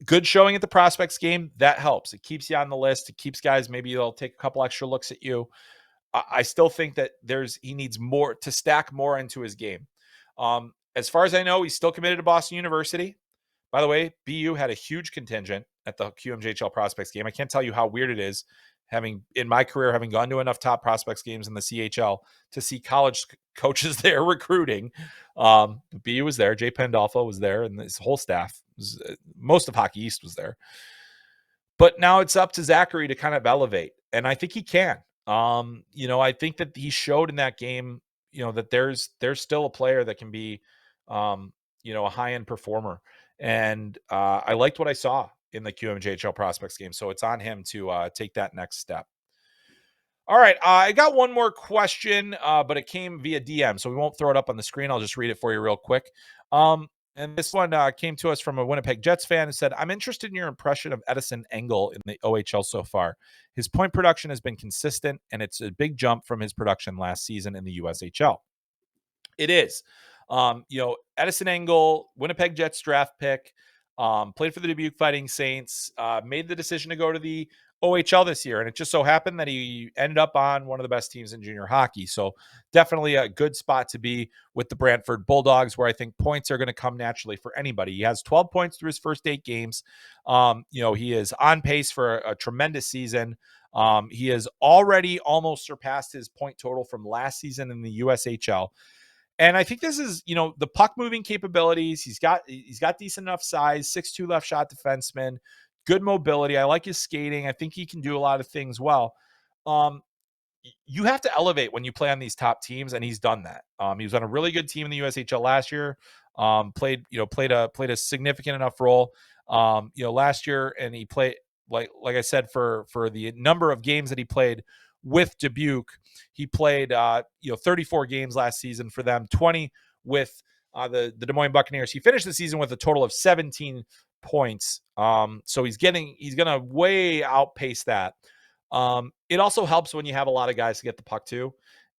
Speaker 1: Good showing at the Prospects game, that helps. It keeps you on the list. It keeps guys, maybe they'll take a couple extra looks at you. I still think that he needs more to stack more into his game. As far as I know, he's still committed to Boston University. By the way, BU had a huge contingent at the QMJHL Prospects game. I can't tell you how weird it is having gone to enough top prospects games in the CHL to see college coaches there recruiting. BU was there. Jay Pandolfo was there, and his whole staff most of Hockey East was there. But now it's up to Zachary to kind of elevate, and I think he can. I think that he showed in that game, that there's still a player that can be, a high-end performer. And I liked what I saw in the QMJHL Prospects game. So it's on him to take that next step. All right. I got one more question, but it came via DM, so we won't throw it up on the screen. I'll just read it for you real quick. And this one came to us from a Winnipeg Jets fan who said, I'm interested in your impression of Edison Engel in the OHL so far. His point production has been consistent, and it's a big jump from his production last season in the USHL. It is. Edison Engel, Winnipeg Jets draft pick, played for the Dubuque Fighting Saints, made the decision to go to the OHL this year. And it just so happened that he ended up on one of the best teams in junior hockey. So definitely a good spot to be with the Brantford Bulldogs, where I think points are going to come naturally for anybody. He has 12 points through his first 8 games. He is on pace for a tremendous season. He has already almost surpassed his point total from last season in the USHL. And I think this is, the puck moving capabilities. He's got decent enough size, 6'2" left shot defenseman, good mobility. I like his skating. I think he can do a lot of things well. You have to elevate when you play on these top teams, and he's done that. He was on a really good team in the USHL last year. Played a significant enough role, last year, and he played like I said for the number of games that he played with Dubuque. He played 34 games last season for them, 20 with the Des Moines Buccaneers. He finished the season with a total of 17 points. So he's going to way outpace that. It also helps when you have a lot of guys to get the puck to,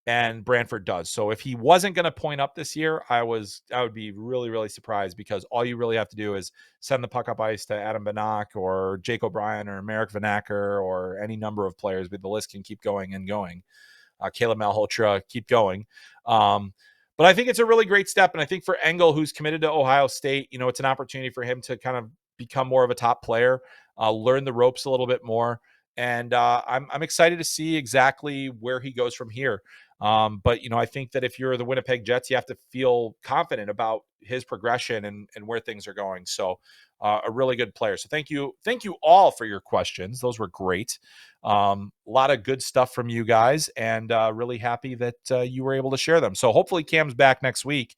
Speaker 1: and Brantford does. So if he wasn't going to point up this year, I would be really, really surprised, because all you really have to do is send the puck up ice to Adam Banach or Jake O'Brien or Merrick Vanacker or any number of players, but the list can keep going and going. Caleb Malhotra, keep going. But I think it's a really great step. And I think for Engel, who's committed to Ohio State, it's an opportunity for him to kind of become more of a top player, learn the ropes a little bit more. And I'm excited to see exactly where he goes from here. But, I think that if you're the Winnipeg Jets, you have to feel confident about his progression and where things are going. So a really good player. So thank you all for your questions. Those were great. A lot of good stuff from you guys, and really happy that you were able to share them. So hopefully Cam's back next week,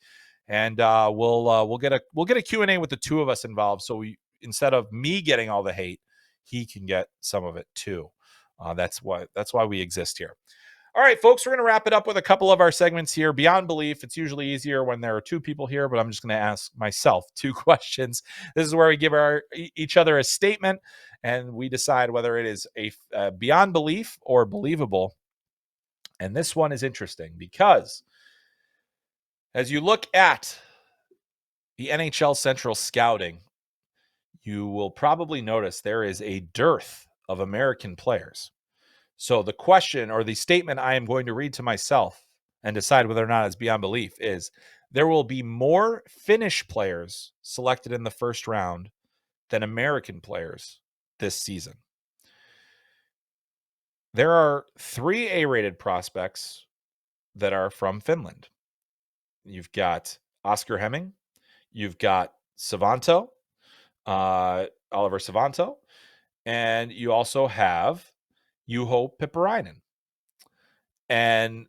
Speaker 1: and we'll get a Q&A with the two of us involved. So instead of me getting all the hate, he can get some of it too. That's why we exist here. All right, folks, we're going to wrap it up with a couple of our segments here. Beyond Belief, it's usually easier when there are two people here, but I'm just going to ask myself two questions. This is where we give each other a statement, and we decide whether it is a beyond belief or believable. And this one is interesting because as you look at the NHL Central Scouting, you will probably notice there is a dearth of American players. So the question or the statement I am going to read to myself and decide whether or not it's beyond belief is there will be more Finnish players selected in the first round than American players this season. There are 3 A-rated prospects that are from Finland. You've got Oscar Hemming, you've got Savanto, Oliver Savanto, and you also have Juho Pipparainen. And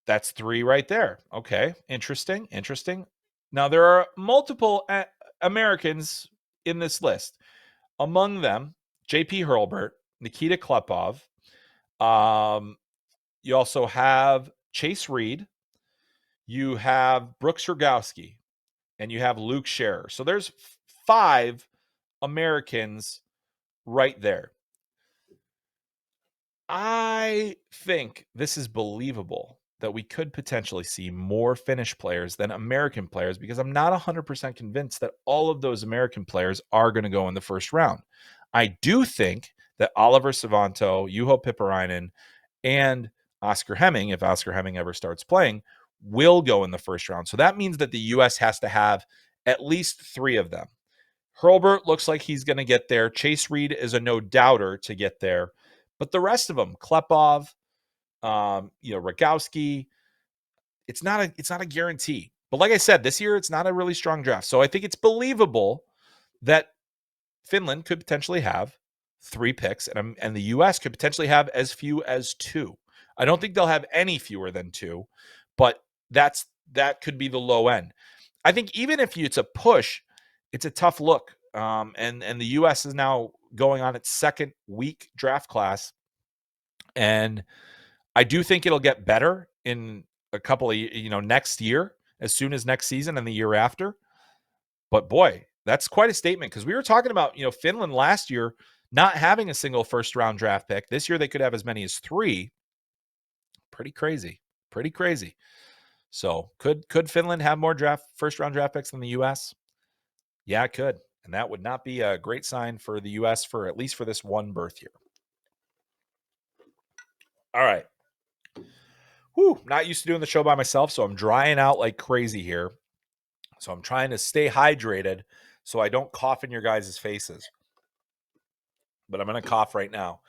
Speaker 1: that's 3 right there. Okay, interesting. Now, there are multiple Americans in this list. Among them, J.P. Hurlburt, Nikita Klepov. You also have Chase Reed. You have Brooks Rogowski. And you have Luke Scherer. So there's 5 Americans right there. I think this is believable that we could potentially see more Finnish players than American players because I'm not 100% convinced that all of those American players are going to go in the first round. I do think that Oliver Savanto, Juho Pipparainen, and Oscar Hemming, if Oscar Hemming ever starts playing, will go in the first round. So that means that the U.S. has to have at least 3 of them. Hurlburt looks like he's going to get there. Chase Reed is a no-doubter to get there. But the rest of them, Klepov, Rogowski, it's not a guarantee. But like I said, this year it's not a really strong draft. So I think it's believable that Finland could potentially have 3 picks, and the U.S. could potentially have as few as 2. I don't think they'll have any fewer than 2, but that could be the low end. I think even if it's a push, it's a tough look. And the U.S. is now going on its second week draft class. And I do think it'll get better in a couple of, next year, as soon as next season and the year after. But boy, that's quite a statement because we were talking about, Finland last year not having a single first round draft pick. This year they could have as many as 3. Pretty crazy. So could Finland have more first round draft picks than the U.S.? Yeah, it could. And that would not be a great sign for the U.S. for at least for this one birth year. All right. Not used to doing the show by myself, so I'm drying out like crazy here. So I'm trying to stay hydrated so I don't cough in your guys' faces. But I'm going to cough right now.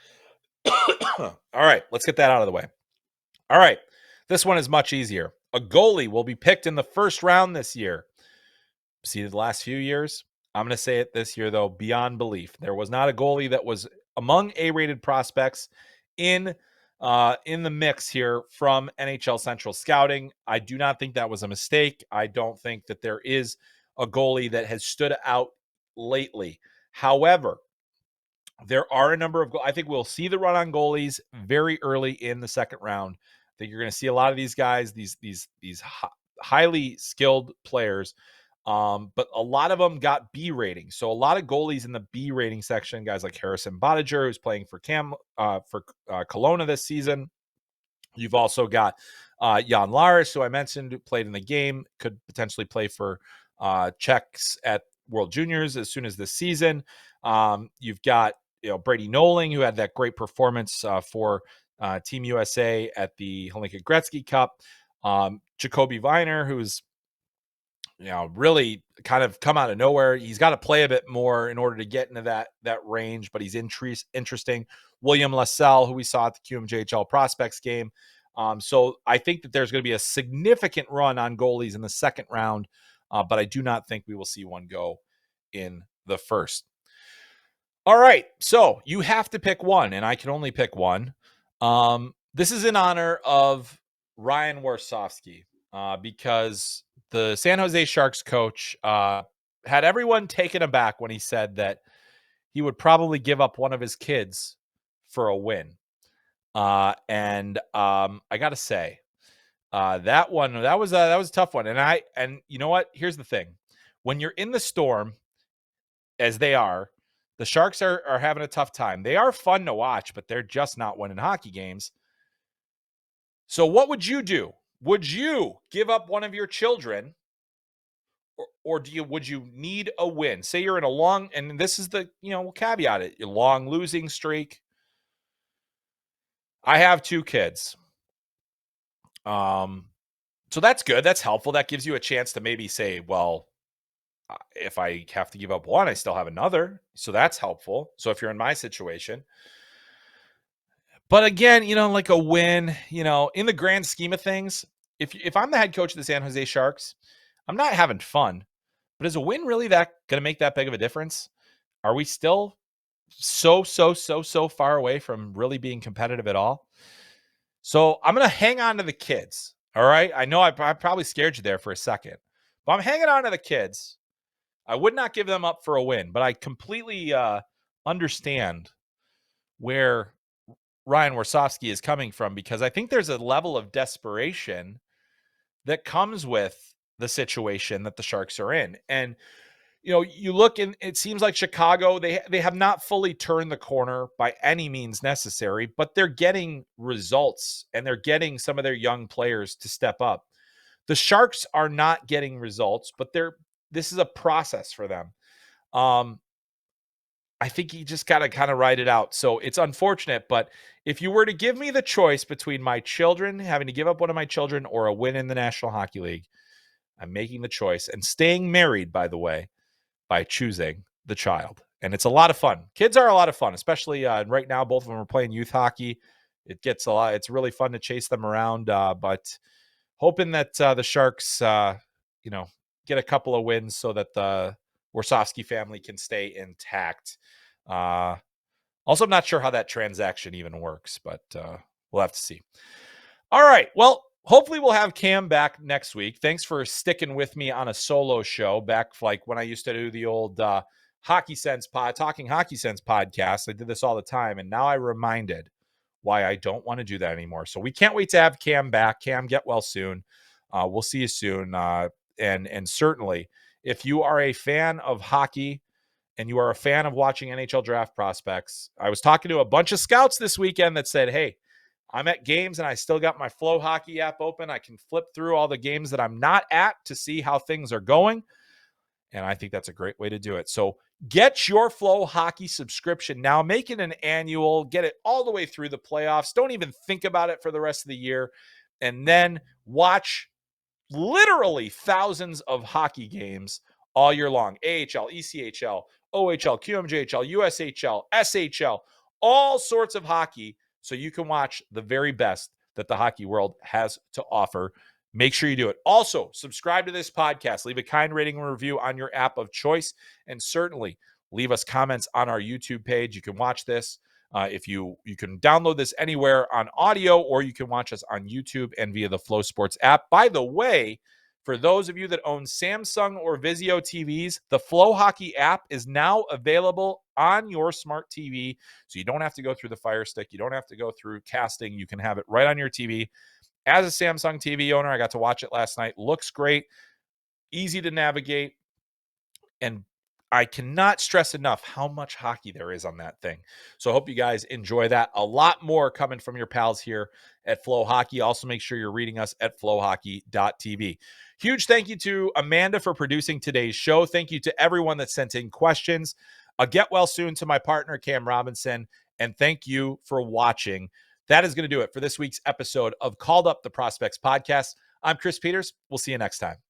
Speaker 1: All right, let's get that out of the way. All right, this one is much easier. A goalie will be picked in the first round this year. See the last few years? I'm going to say it this year, though, beyond belief. There was not a goalie that was among A-rated prospects in the mix here from NHL Central Scouting. I do not think that was a mistake. I don't think that there is a goalie that has stood out lately. However, there are a number of I think we'll see the run on goalies very early in the second round. I think you're going to see a lot of these guys, these highly skilled players. But a lot of them got B ratings. So a lot of goalies in the B rating section, guys like Harrison Bottiger, who's playing for Kelowna this season. You've also got Jan Laris, who I mentioned, who played in the game, could potentially play for Czechs at World Juniors as soon as this season. You've got Brady Noling, who had that great performance for Team USA at the Hlinka Gretzky Cup. Jacoby Viner, who's really kind of come out of nowhere. He's got to play a bit more in order to get into that range, but he's interesting. William Lassell, who we saw at the QMJHL Prospects Game, So I think that there's going to be a significant run on goalies in the second round, but I do not think we will see one go in the first. All right, so you have to pick one, and I can only pick one. This is in honor of Ryan Warsofsky, because the San Jose Sharks coach had everyone taken aback when he said that he would probably give up one of his kids for a win. And I got to say, that was a tough one. And you know what? Here's the thing: when you're in the storm, as they are, the Sharks are having a tough time. They are fun to watch, but they're just not winning hockey games. So what would you do? Would you give up one of your children, or would you need a win? Say you're in a long, and this is the, we'll caveat it, a long losing streak. I have 2 kids. So that's good. That's helpful. That gives you a chance to maybe say, well, if I have to give up one, I still have another. So that's helpful. So if you're in my situation, but again, like a win, in the grand scheme of things, if I'm the head coach of the San Jose Sharks, I'm not having fun, but is a win really that going to make that big of a difference? Are we still so far away from really being competitive at all? So I'm going to hang on to the kids. All right. I know I probably scared you there for a second, but I'm hanging on to the kids. I would not give them up for a win, but I completely understand where Ryan Warsofsky is coming from, because I think there's a level of desperation that comes with the situation that the Sharks are in. And, you look, and it seems like Chicago, they have not fully turned the corner by any means necessary, but they're getting results and they're getting some of their young players to step up. The Sharks are not getting results, but this is a process for them. I think you just got to kind of ride it out. So it's unfortunate, but if you were to give me the choice between my children, having to give up one of my children, or a win in the National Hockey League, I'm making the choice, and staying married, by the way, by choosing the child. And it's a lot of fun. Kids are a lot of fun, especially right now. Both of them are playing youth hockey. It gets a lot. It's really fun to chase them around, but hoping that the Sharks, get a couple of wins so that the Warsofsky family can stay intact. Also, I'm not sure how that transaction even works, but we'll have to see. All right. Well, hopefully we'll have Cam back next week. Thanks for sticking with me on a solo show back like when I used to do the old Talking Hockey Sense podcast. I did this all the time, and now I'm reminded why I don't want to do that anymore. So we can't wait to have Cam back. Cam, get well soon. We'll see you soon. And certainly, if you are a fan of hockey and you are a fan of watching NHL Draft Prospects, I was talking to a bunch of scouts this weekend that said, hey, I'm at games and I still got my FloHockey app open. I can flip through all the games that I'm not at to see how things are going. And I think that's a great way to do it. So get your FloHockey subscription now. Make it an annual. Get it all the way through the playoffs. Don't even think about it for the rest of the year. And then watch literally thousands of hockey games all year long. AHL, ECHL, OHL, QMJHL, USHL, SHL, all sorts of hockey, so you can watch the very best that the hockey world has to offer. Make sure you do it. Also, subscribe to this podcast. Leave a kind rating and review on your app of choice, and certainly leave us comments on our YouTube page. You can watch this. If you can download this anywhere on audio, or you can watch us on YouTube and via the Flow Sports app. By the way, for those of you that own Samsung or Vizio TVs, the FloHockey app is now available on your smart TV. So you don't have to go through the Fire Stick. You don't have to go through casting. You can have it right on your TV. As a Samsung TV owner, I got to watch it last night. Looks great, easy to navigate, and I cannot stress enough how much hockey there is on that thing. So I hope you guys enjoy that. A lot more coming from your pals here at FloHockey. Also, make sure you're reading us at FloHockey.tv. Huge thank you to Amanda for producing today's show. Thank you to everyone that sent in questions. Get well soon to my partner, Cam Robinson. And thank you for watching. That is going to do it for this week's episode of Called Up the Prospects podcast. I'm Chris Peters. We'll see you next time.